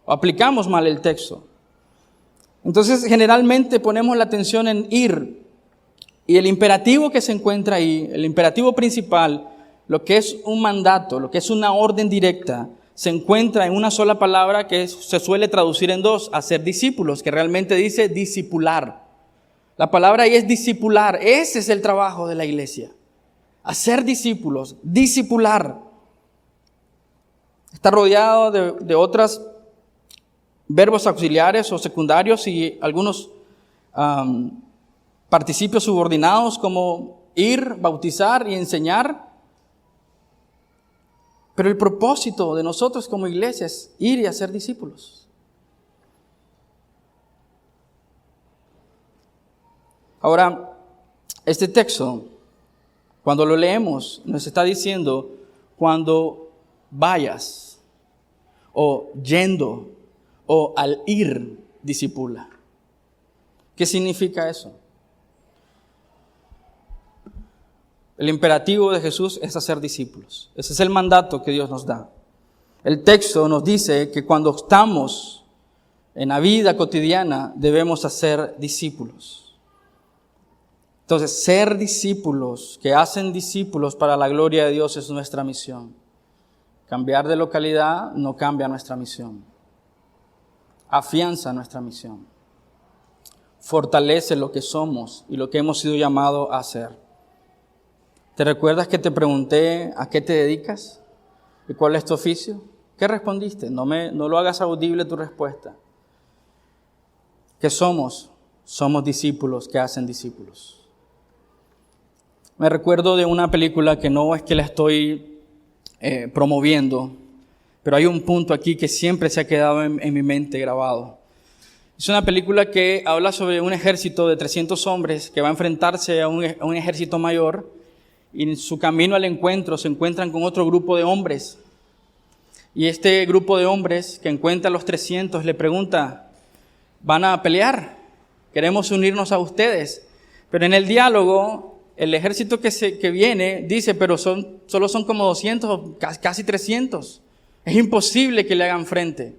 o aplicamos mal el texto. Entonces, generalmente ponemos la atención en ir, y el imperativo que se encuentra ahí, el imperativo principal, lo que es un mandato, lo que es una orden directa, se encuentra en una sola palabra que se suele traducir en dos, hacer discípulos, que realmente dice discipular. La palabra ahí es discipular, ese es el trabajo de la iglesia. Hacer discípulos, discipular. Está rodeado de otras verbos auxiliares o secundarios y algunos participios subordinados como ir, bautizar y enseñar. Pero el propósito de nosotros como iglesia es ir y hacer discípulos. Ahora, este texto, cuando lo leemos, nos está diciendo cuando vayas, o yendo, o al ir, discipula. ¿Qué significa eso? El imperativo de Jesús es hacer discípulos. Ese es el mandato que Dios nos da. El texto nos dice que cuando estamos en la vida cotidiana debemos hacer discípulos. Entonces, ser discípulos que hacen discípulos para la gloria de Dios es nuestra misión. Cambiar de localidad no cambia nuestra misión. Afianza nuestra misión. Fortalece lo que somos y lo que hemos sido llamados a hacer. ¿Te recuerdas que te pregunté a qué te dedicas? ¿Y cuál es tu oficio? ¿Qué respondiste? No lo hagas audible tu respuesta. ¿Qué somos? Somos discípulos que hacen discípulos. Me recuerdo de una película que no es que la estoy promoviendo, pero hay un punto aquí que siempre se ha quedado en mi mente grabado. Es una película que habla sobre un ejército de 300 hombres que va a enfrentarse a un ejército mayor. Y en su camino al encuentro se encuentran con otro grupo de hombres. Y este grupo de hombres que encuentra a los 300 le pregunta, ¿van a pelear? Queremos unirnos a ustedes. Pero en el diálogo, el ejército que viene dice, pero solo son como 200, casi 300. Es imposible que le hagan frente.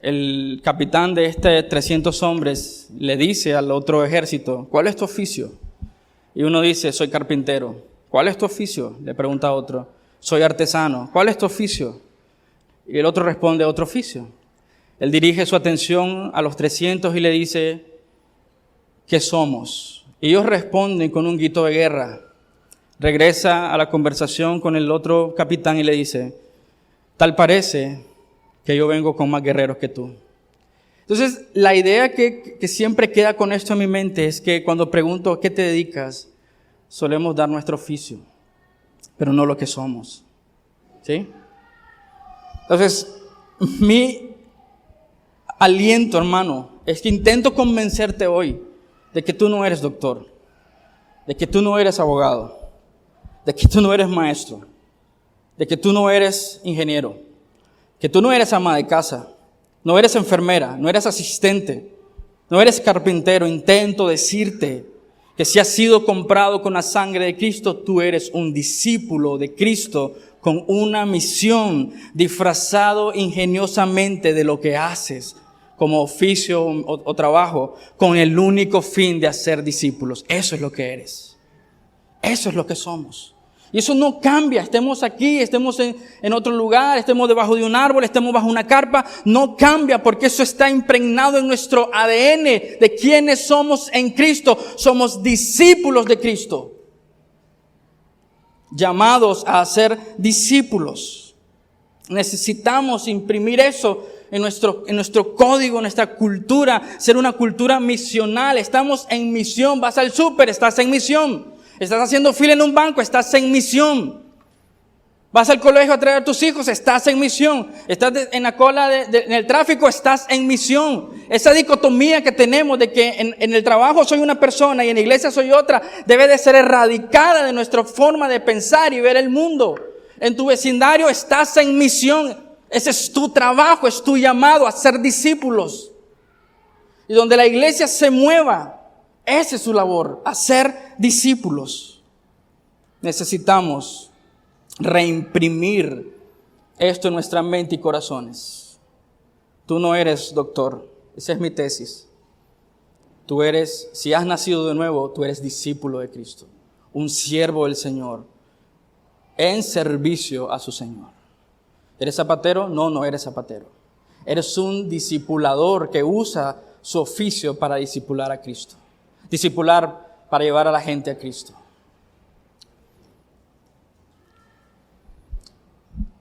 El capitán de 300 hombres le dice al otro ejército, ¿cuál es tu oficio? Y uno dice, soy carpintero. ¿Cuál es tu oficio? Le pregunta a otro. Soy artesano. ¿Cuál es tu oficio? Y el otro responde, otro oficio. Él dirige su atención a los 300 y le dice, ¿qué somos? Y ellos responden con un grito de guerra. Regresa a la conversación con el otro capitán y le dice, tal parece que yo vengo con más guerreros que tú. Entonces, la idea que siempre queda con esto en mi mente es que cuando pregunto ¿a qué te dedicas? Solemos dar nuestro oficio, pero no lo que somos. ¿Sí? Entonces, mi aliento, hermano, es que intento convencerte hoy de que tú no eres doctor, de que tú no eres abogado, de que tú no eres maestro, de que tú no eres ingeniero, que tú no eres ama de casa, no eres enfermera, no eres asistente, no eres carpintero. Intento decirte que si has sido comprado con la sangre de Cristo, tú eres un discípulo de Cristo con una misión, disfrazado ingeniosamente de lo que haces como oficio o trabajo, con el único fin de hacer discípulos. Eso es lo que eres. Eso es lo que somos. Y eso no cambia, estemos aquí, estemos en otro lugar, estemos debajo de un árbol, estemos bajo una carpa, no cambia porque eso está impregnado en nuestro ADN de quiénes somos en Cristo. Somos discípulos de Cristo, llamados a ser discípulos. Necesitamos imprimir eso en nuestro código, en nuestra cultura, ser una cultura misional. Estamos en misión, vas al súper, estás en misión. Estás haciendo fila en un banco, estás en misión. Vas al colegio a traer a tus hijos, estás en misión. Estás en la cola en el tráfico, estás en misión. Esa dicotomía que tenemos de que en el trabajo soy una persona y en la iglesia soy otra, debe de ser erradicada de nuestra forma de pensar y ver el mundo. En tu vecindario estás en misión. Ese es tu trabajo, es tu llamado a ser discípulos. Y donde la iglesia se mueva, esa es su labor, hacer discípulos. Necesitamos reimprimir esto en nuestra mente y corazones. Tú no eres doctor, esa es mi tesis. Tú eres, si has nacido de nuevo, tú eres discípulo de Cristo, un siervo del Señor, en servicio a su Señor. ¿Eres zapatero? No, no eres zapatero. Eres un discipulador que usa su oficio para discipular a Cristo. Discipular para llevar a la gente a Cristo.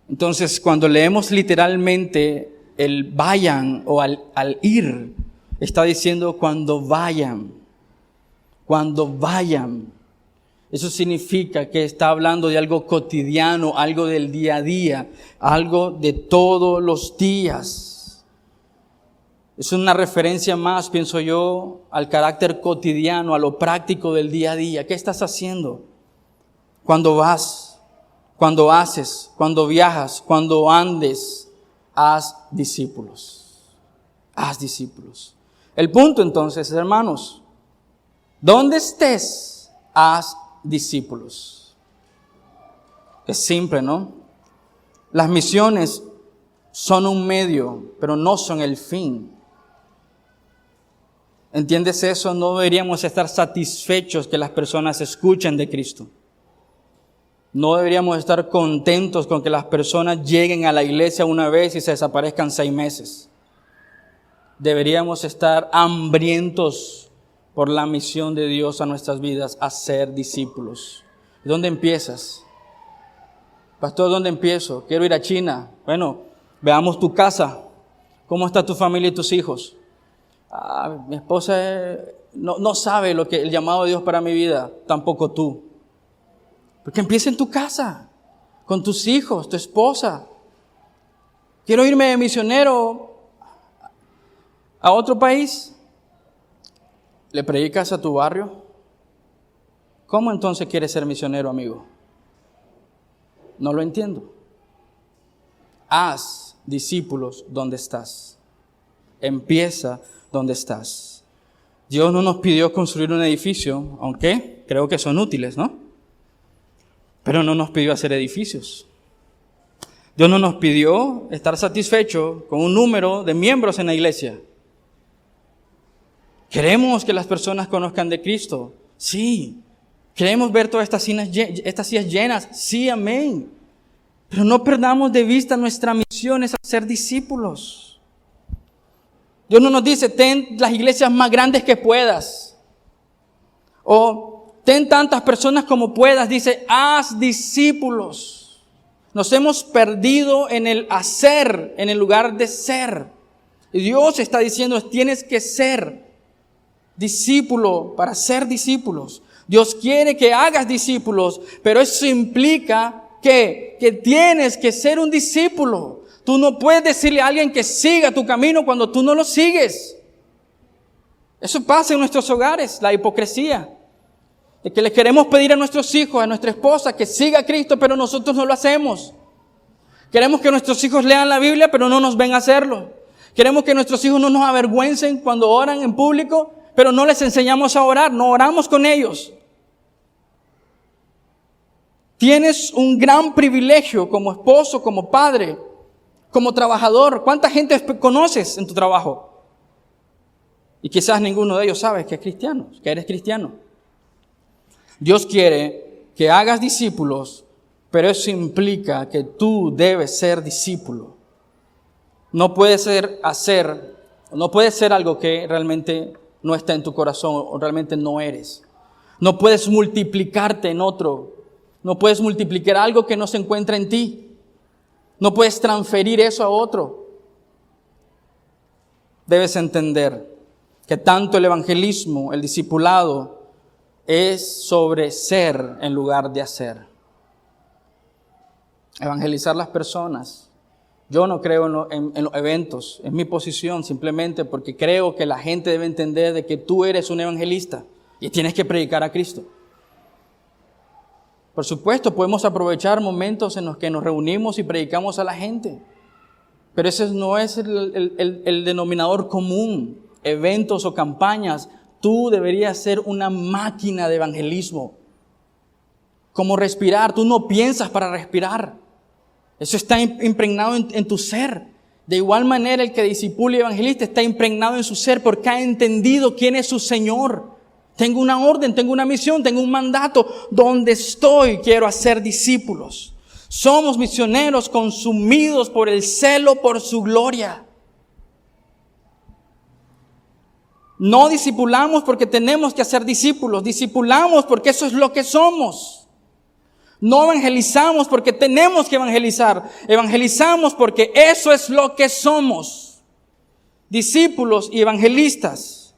Entonces, cuando leemos literalmente el vayan o al ir, está diciendo cuando vayan. Cuando vayan. Eso significa que está hablando de algo cotidiano, algo del día a día, algo de todos los días. Es una referencia más, pienso yo, al carácter cotidiano, a lo práctico del día a día. ¿Qué estás haciendo? Cuando vas, cuando haces, cuando viajas, cuando andes, haz discípulos. Haz discípulos. El punto entonces, hermanos, donde estés, haz discípulos. Es simple, ¿no? Las misiones son un medio, pero no son el fin. ¿Entiendes eso? No deberíamos estar satisfechos que las personas escuchen de Cristo. No deberíamos estar contentos con que las personas lleguen a la iglesia una vez y se desaparezcan 6 meses. Deberíamos estar hambrientos por la misión de Dios a nuestras vidas, a ser discípulos. ¿Dónde empiezas? Pastor, ¿dónde empiezo? Quiero ir a China. Bueno, veamos tu casa. ¿Cómo está tu familia y tus hijos? Mi esposa no sabe el llamado de Dios para mi vida. Tampoco tú. Porque empieza en tu casa, con tus hijos, tu esposa. Quiero irme de misionero a otro país. ¿Le predicas a tu barrio? ¿Cómo entonces quieres ser misionero, amigo? No lo entiendo. Haz discípulos donde estás. Empieza donde estás. Dios no nos pidió construir un edificio, aunque creo que son útiles, ¿no? Pero no nos pidió hacer edificios. Dios no nos pidió estar satisfecho con un número de miembros en la iglesia. ¿Queremos que las personas conozcan de Cristo? Sí. ¿Queremos ver todas estas sillas llenas? Sí, amén. Pero no perdamos de vista nuestra misión es hacer discípulos. Dios no nos dice, ten las iglesias más grandes que puedas. O ten tantas personas como puedas. Dice, haz discípulos. Nos hemos perdido en el hacer, en el lugar de ser. Y Dios está diciendo, tienes que ser discípulo para ser discípulos. Dios quiere que hagas discípulos, pero eso implica que tienes que ser un discípulo. Tú no puedes decirle a alguien que siga tu camino cuando tú no lo sigues. Eso pasa en nuestros hogares, la hipocresía. De que le queremos pedir a nuestros hijos, a nuestra esposa, que siga a Cristo, pero nosotros no lo hacemos. Queremos que nuestros hijos lean la Biblia, pero no nos ven a hacerlo. Queremos que nuestros hijos no nos avergüencen cuando oran en público, pero no les enseñamos a orar, no oramos con ellos. Tienes un gran privilegio como esposo, como padre, como trabajador. ¿Cuánta gente conoces en tu trabajo? Y quizás ninguno de ellos sabe que es cristiano, que eres cristiano. Dios quiere que hagas discípulos, pero eso implica que tú debes ser discípulo. No puede ser algo que realmente no está en tu corazón o realmente no eres. No puedes multiplicarte en otro. No puedes multiplicar algo que no se encuentra en ti. No puedes transferir eso a otro. Debes entender que tanto el evangelismo, el discipulado, es sobre ser en lugar de hacer. Evangelizar las personas. Yo no creo en los eventos, es mi posición, simplemente porque creo que la gente debe entender de que tú eres un evangelista y tienes que predicar a Cristo. Por supuesto, podemos aprovechar momentos en los que nos reunimos y predicamos a la gente, pero ese no es el denominador común. Eventos o campañas, tú deberías ser una máquina de evangelismo. Como respirar, tú no piensas para respirar. Eso está impregnado en tu ser. De igual manera, el que discipula y evangelista está impregnado en su ser porque ha entendido quién es su Señor. Tengo una orden, tengo una misión, tengo un mandato. Donde estoy, quiero hacer discípulos. Somos misioneros consumidos por el celo por su gloria. No discipulamos porque tenemos que hacer discípulos. Discipulamos porque eso es lo que somos. No evangelizamos porque tenemos que evangelizar. Evangelizamos porque eso es lo que somos. Discípulos y evangelistas.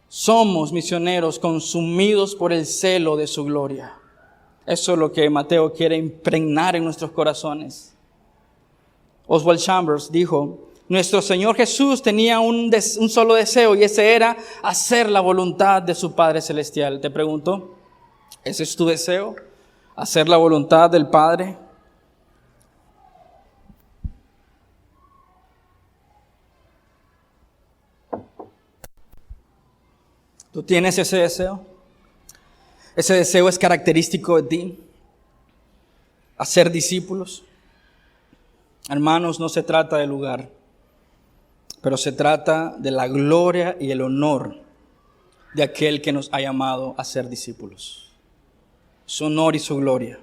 Somos misioneros consumidos por el celo de su gloria. Eso es lo que Mateo quiere impregnar en nuestros corazones. Oswald Chambers dijo: nuestro Señor Jesús tenía un solo deseo, y ese era hacer la voluntad de su Padre Celestial. Te pregunto, ¿ese es tu deseo? ¿Hacer la voluntad del Padre? ¿Tú tienes ese deseo? ¿Ese deseo es característico de ti? ¿Hacer discípulos? Hermanos, no se trata del lugar, pero se trata de la gloria y el honor de aquel que nos ha llamado a ser discípulos. Su honor y su gloria.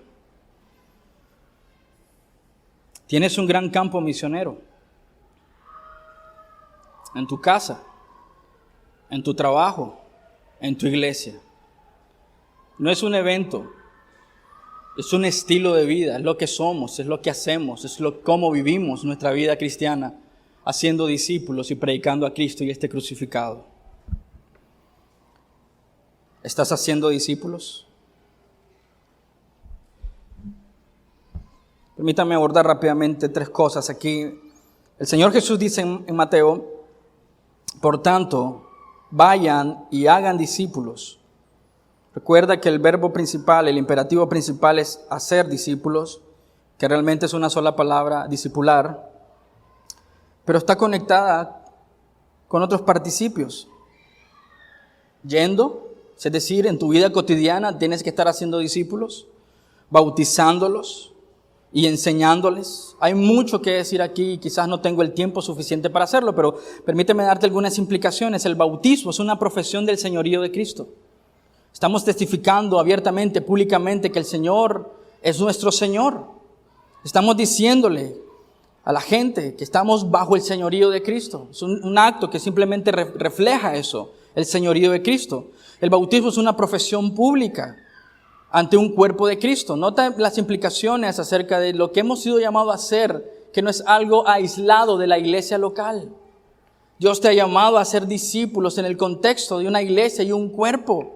Tienes un gran campo misionero en tu casa, en tu trabajo, en tu iglesia. No es un evento, es un estilo de vida, es lo que somos, es lo que hacemos, cómo vivimos nuestra vida cristiana, haciendo discípulos y predicando a Cristo y este crucificado. ¿Estás haciendo discípulos? Permítame abordar rápidamente 3 cosas aquí. El Señor Jesús dice en Mateo: por tanto, vayan y hagan discípulos. Recuerda que el verbo principal, el imperativo principal es hacer discípulos, que realmente es una sola palabra, discipular, pero está conectada con otros participios. Yendo, es decir, en tu vida cotidiana tienes que estar haciendo discípulos, bautizándolos y enseñándoles. Hay mucho que decir aquí y quizás no tengo el tiempo suficiente para hacerlo, pero permíteme darte algunas implicaciones. El bautismo es una profesión del señorío de Cristo. Estamos testificando abiertamente, públicamente, que el Señor es nuestro Señor. Estamos diciéndole a la gente que estamos bajo el señorío de Cristo. Es un acto que simplemente refleja eso, el señorío de Cristo. El bautismo es una profesión pública ante un cuerpo de Cristo. Nota las implicaciones acerca de lo que hemos sido llamados a hacer, que no es algo aislado de la iglesia local. Dios te ha llamado a ser discípulos en el contexto de una iglesia y un cuerpo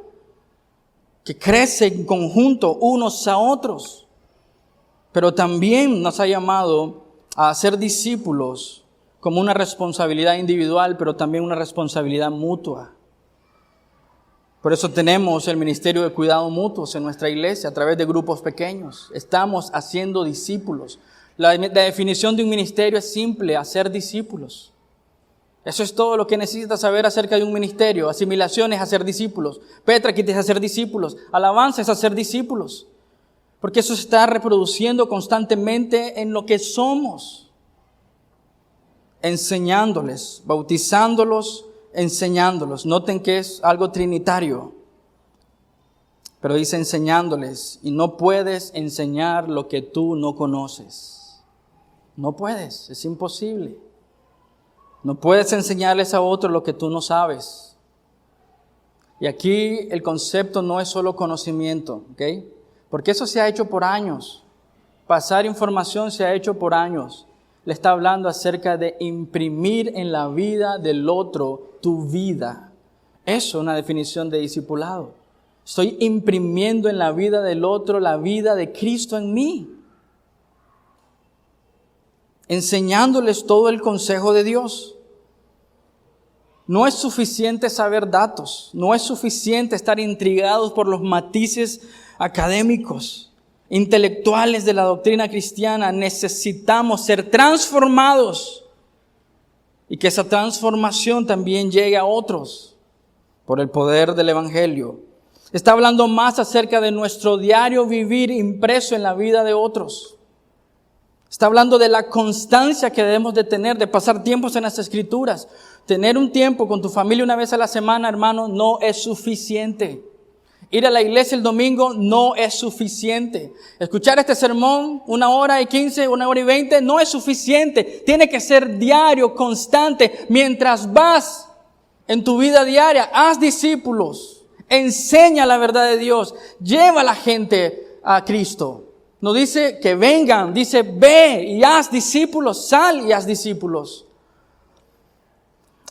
que crece en conjunto unos a otros. Pero también nos ha llamado a ser discípulos como una responsabilidad individual, pero también una responsabilidad mutua. Por eso tenemos el ministerio de cuidado mutuos en nuestra iglesia a través de grupos pequeños. Estamos haciendo discípulos. La definición de un ministerio es simple: hacer discípulos. Eso es todo lo que necesitas saber acerca de un ministerio. Asimilación es hacer discípulos. Petra, que es hacer discípulos. Alabanza es hacer discípulos. Porque eso se está reproduciendo constantemente en lo que somos. Enseñándoles, bautizándolos, enseñándolos. Noten que es algo trinitario. Pero dice enseñándoles. Y no puedes enseñar lo que tú no conoces. No puedes, es imposible. No puedes enseñarles a otros lo que tú no sabes. Y aquí el concepto no es solo conocimiento, ¿ok? Porque eso se ha hecho por años. Pasar información se ha hecho por años. Le está hablando acerca de imprimir en la vida del otro tu vida. Eso es una definición de discipulado. Estoy imprimiendo en la vida del otro la vida de Cristo en mí. Enseñándoles todo el consejo de Dios. No es suficiente saber datos, no es suficiente estar intrigados por los matices académicos, intelectuales de la doctrina cristiana. Necesitamos ser transformados y que esa transformación también llegue a otros por el poder del Evangelio. Está hablando más acerca de nuestro diario vivir impreso en la vida de otros. Está hablando de la constancia que debemos de tener, de pasar tiempos en las Escrituras. Tener un tiempo con tu familia una vez a la semana, hermano, no es suficiente. Ir a la iglesia el domingo no es suficiente. Escuchar este sermón 1:15, 1:20 no es suficiente. Tiene que ser diario, constante. Mientras vas en tu vida diaria, haz discípulos. Enseña la verdad de Dios. Lleva a la gente a Cristo. No dice que vengan, dice ve y haz discípulos, sal y haz discípulos.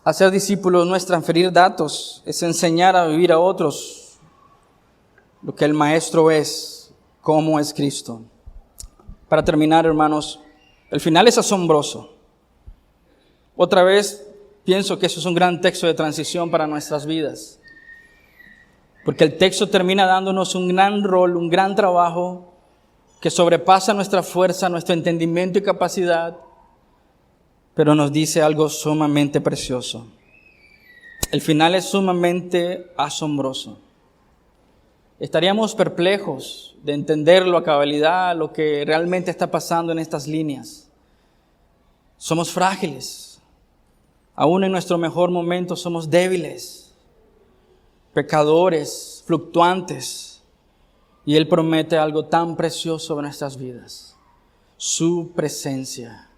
Hacer discípulos no es transferir datos, es enseñar a vivir a otros lo que el Maestro es, cómo es Cristo. Para terminar, hermanos, el final es asombroso. Otra vez pienso que eso es un gran texto de transición para nuestras vidas. Porque el texto termina dándonos un gran rol, un gran trabajo que sobrepasa nuestra fuerza, nuestro entendimiento y capacidad, pero nos dice algo sumamente precioso. El final es sumamente asombroso. Estaríamos perplejos de entenderlo a cabalidad, lo que realmente está pasando en estas líneas. Somos frágiles. Aún en nuestro mejor momento somos débiles, pecadores, fluctuantes. Y Él promete algo tan precioso en nuestras vidas. Su presencia.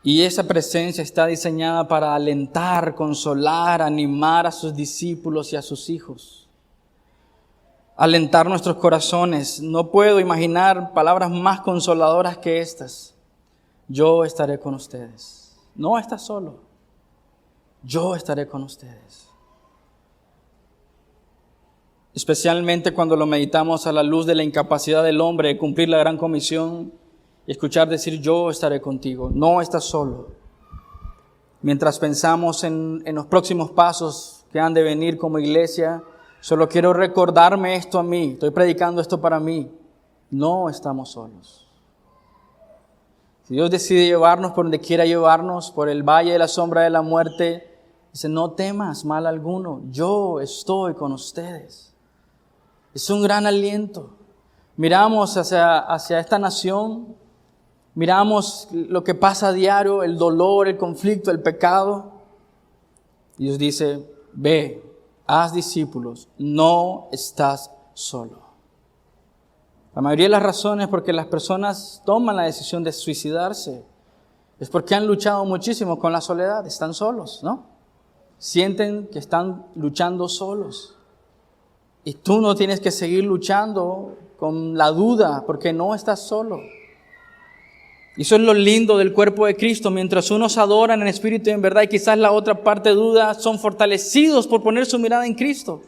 Y esa presencia está diseñada para alentar, consolar, animar a sus discípulos y a sus hijos. Alentar nuestros corazones. No puedo imaginar palabras más consoladoras que estas. Yo estaré con ustedes. No estás solo. Yo estaré con ustedes. Especialmente cuando lo meditamos a la luz de la incapacidad del hombre de cumplir la gran comisión y escuchar decir yo estaré contigo, no estás solo. Mientras pensamos en los próximos pasos que han de venir como iglesia, solo quiero recordarme esto a mí, estoy predicando esto para mí, no estamos solos. Si Dios decide llevarnos por donde quiera llevarnos, por el valle de la sombra de la muerte, dice no temas mal alguno, yo estoy con ustedes. Es un gran aliento. Miramos hacia esta nación, miramos lo que pasa a diario, el dolor, el conflicto, el pecado. Dios dice, ve, haz discípulos, no estás solo. La mayoría de las razones por que las personas toman la decisión de suicidarse es porque han luchado muchísimo con la soledad, están solos, ¿no? Sienten que están luchando solos. Y tú no tienes que seguir luchando con la duda porque no estás solo. Y eso es lo lindo del cuerpo de Cristo. Mientras unos adoran en espíritu y en verdad y quizás la otra parte duda, son fortalecidos por poner su mirada en Cristo.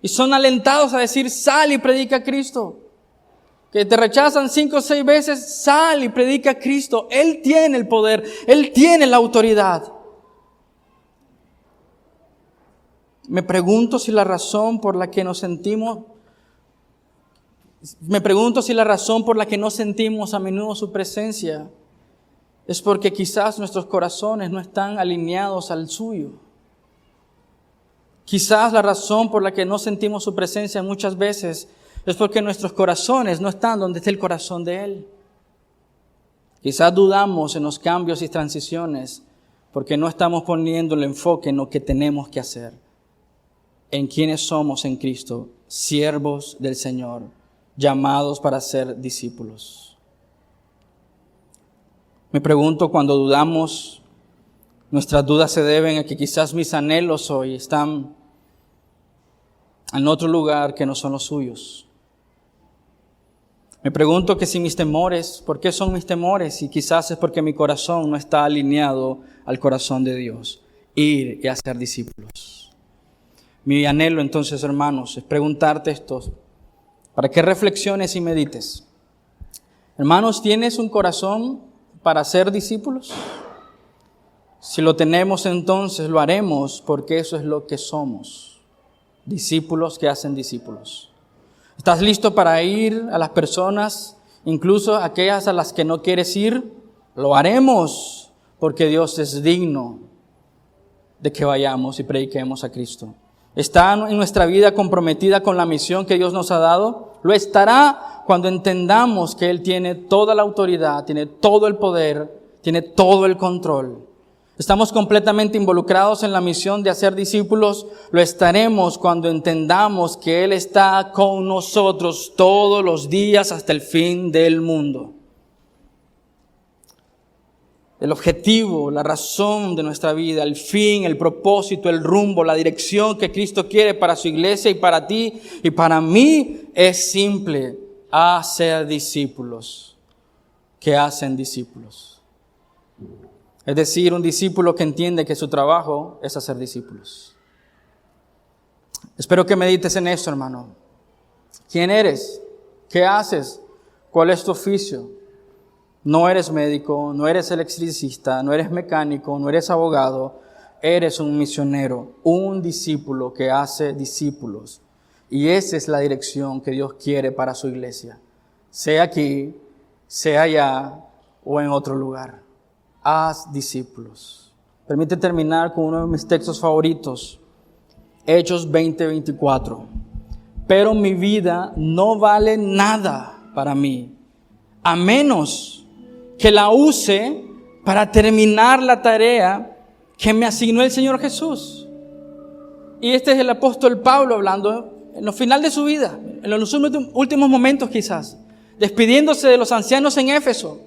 Y son alentados a decir, sal y predica a Cristo. Que te rechazan 5 o 6 veces, sal y predica a Cristo. Él tiene el poder, Él tiene la autoridad. Me pregunto si la razón por la que no sentimos a menudo su presencia es porque quizás nuestros corazones no están alineados al suyo. Quizás la razón por la que no sentimos su presencia muchas veces es porque nuestros corazones no están donde está el corazón de Él. Quizás dudamos en los cambios y transiciones porque no estamos poniendo el enfoque en lo que tenemos que hacer. En quienes somos en Cristo, siervos del Señor, llamados para ser discípulos. Me pregunto cuando dudamos, nuestras dudas se deben a que quizás mis anhelos hoy están en otro lugar que no son los suyos. Me pregunto que si mis temores, ¿por qué son mis temores? Y quizás es porque mi corazón no está alineado al corazón de Dios. Ir y hacer discípulos. Mi anhelo entonces, hermanos, es preguntarte esto, para que reflexiones y medites. Hermanos, ¿tienes un corazón para ser discípulos? Si lo tenemos, entonces lo haremos porque eso es lo que somos. Discípulos que hacen discípulos. ¿Estás listo para ir a las personas, incluso aquellas a las que no quieres ir? Lo haremos porque Dios es digno de que vayamos y prediquemos a Cristo. ¿Está en nuestra vida comprometida con la misión que Dios nos ha dado? Lo estará cuando entendamos que Él tiene toda la autoridad, tiene todo el poder, tiene todo el control. ¿Estamos completamente involucrados en la misión de hacer discípulos? Lo estaremos cuando entendamos que Él está con nosotros todos los días hasta el fin del mundo. el objetivo, la razón de nuestra vida, el fin, el propósito, el rumbo, la dirección que Cristo quiere para su iglesia y para ti y para mí es simple: hacer discípulos que hacen discípulos. Es decir, un discípulo que entiende que su trabajo es hacer discípulos. Espero que medites en esto, hermano. ¿Quién eres? ¿Qué haces? ¿Cuál es tu oficio? No eres médico, no eres electricista, no eres mecánico, no eres abogado. Eres un misionero, un discípulo que hace discípulos. Y esa es la dirección que Dios quiere para su iglesia. Sea aquí, sea allá o en otro lugar. Haz discípulos. Permite terminar con uno de mis textos favoritos. Hechos 20:24. Pero mi vida no vale nada para mí, a menos que la use para terminar la tarea que me asignó el Señor Jesús. Y este es el apóstol Pablo hablando en lo final de su vida, en los últimos momentos quizás, despidiéndose de los ancianos en Éfeso,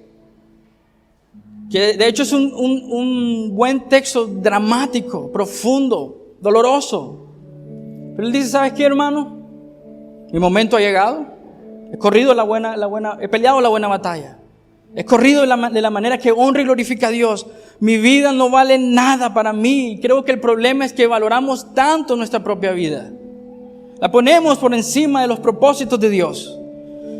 que de hecho es un buen texto dramático, profundo, doloroso. Pero él dice: ¿sabes qué, hermano? Mi momento ha llegado. He corrido he peleado la buena batalla. He corrido de la manera que honra y glorifica a Dios. Mi vida no vale nada para mí. Creo que el problema es que valoramos tanto nuestra propia vida. La ponemos por encima de los propósitos de Dios.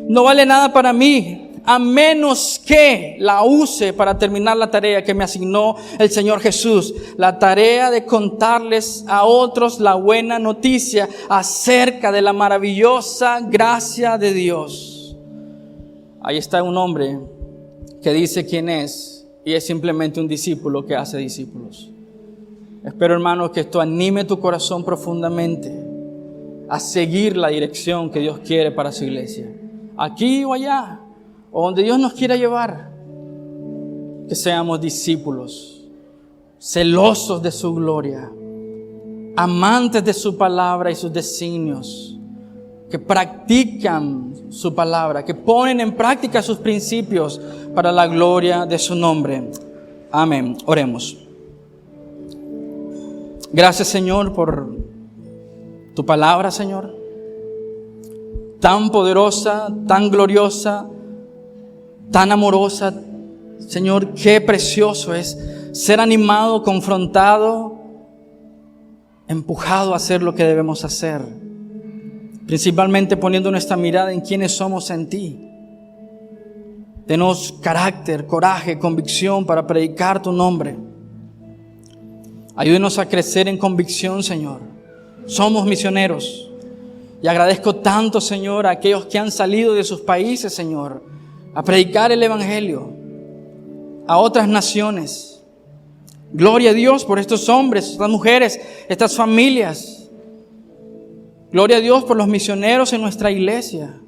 No vale nada para mí, a menos que la use para terminar la tarea que me asignó el Señor Jesús. La tarea de contarles a otros la buena noticia acerca de la maravillosa gracia de Dios. Ahí está un hombre que dice quién es y es simplemente un discípulo que hace discípulos. Espero, hermano, que esto anime tu corazón profundamente a seguir la dirección que Dios quiere para su iglesia. Aquí o allá, o donde Dios nos quiera llevar, que seamos discípulos, celosos de su gloria, amantes de su palabra y sus designios, que practican su palabra, que ponen en práctica sus principios para la gloria de su nombre. Amén. Oremos. Gracias, Señor, por tu palabra, Señor, tan poderosa, tan gloriosa, tan amorosa. Señor, qué precioso es ser animado, confrontado, empujado a hacer lo que debemos hacer, principalmente poniendo nuestra mirada en quiénes somos en ti. Denos carácter, coraje, convicción para predicar tu nombre. Ayúdenos a crecer en convicción, Señor. Somos misioneros. Y agradezco tanto, Señor, a aquellos que han salido de sus países, Señor, a predicar el Evangelio a otras naciones. Gloria a Dios por estos hombres, estas mujeres, estas familias. Gloria a Dios por los misioneros en nuestra iglesia.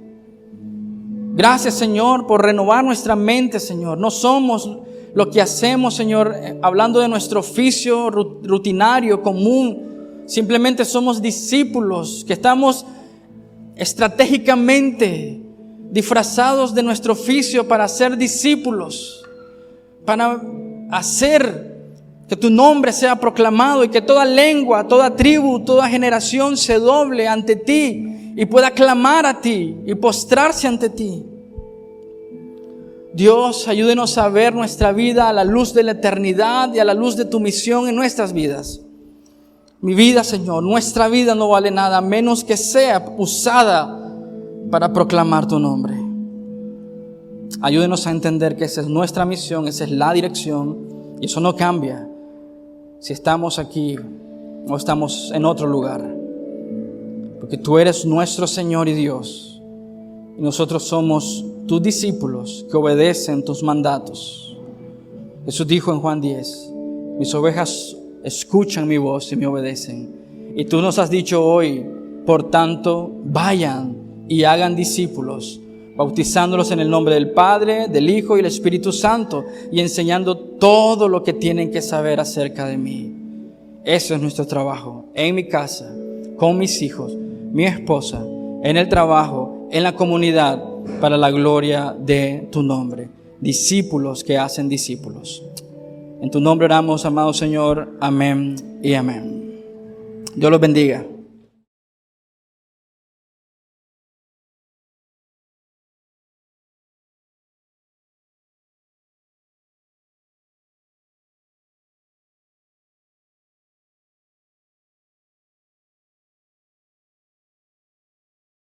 Gracias, Señor, por renovar nuestra mente, Señor. No somos lo que hacemos, Señor, hablando de nuestro oficio rutinario, común. Simplemente somos discípulos que estamos estratégicamente disfrazados de nuestro oficio para ser discípulos, para hacer que tu nombre sea proclamado y que toda lengua, toda tribu, toda generación se doble ante ti y pueda clamar a ti y postrarse ante ti. Dios, ayúdenos a ver nuestra vida a la luz de la eternidad y a la luz de tu misión en nuestras vidas. Mi vida, Señor, nuestra vida no vale nada a menos que sea usada para proclamar tu nombre. Ayúdenos a entender que esa es nuestra misión, esa es la dirección, y eso no cambia si estamos aquí o estamos en otro lugar, porque tú eres nuestro Señor y Dios, y nosotros somos tus discípulos que obedecen tus mandatos. Jesús dijo en Juan 10: mis ovejas escuchan mi voz y me obedecen. Y tú nos has dicho hoy: por tanto, vayan y hagan discípulos, bautizándolos en el nombre del Padre, del Hijo y del Espíritu Santo, y enseñando todo lo que tienen que saber acerca de mí. Eso es nuestro trabajo, en mi casa, con mis hijos, mi esposa, en el trabajo, en la comunidad, para la gloria de tu nombre. Discípulos que hacen discípulos. En tu nombre oramos, amado Señor. Amén y amén. Dios los bendiga.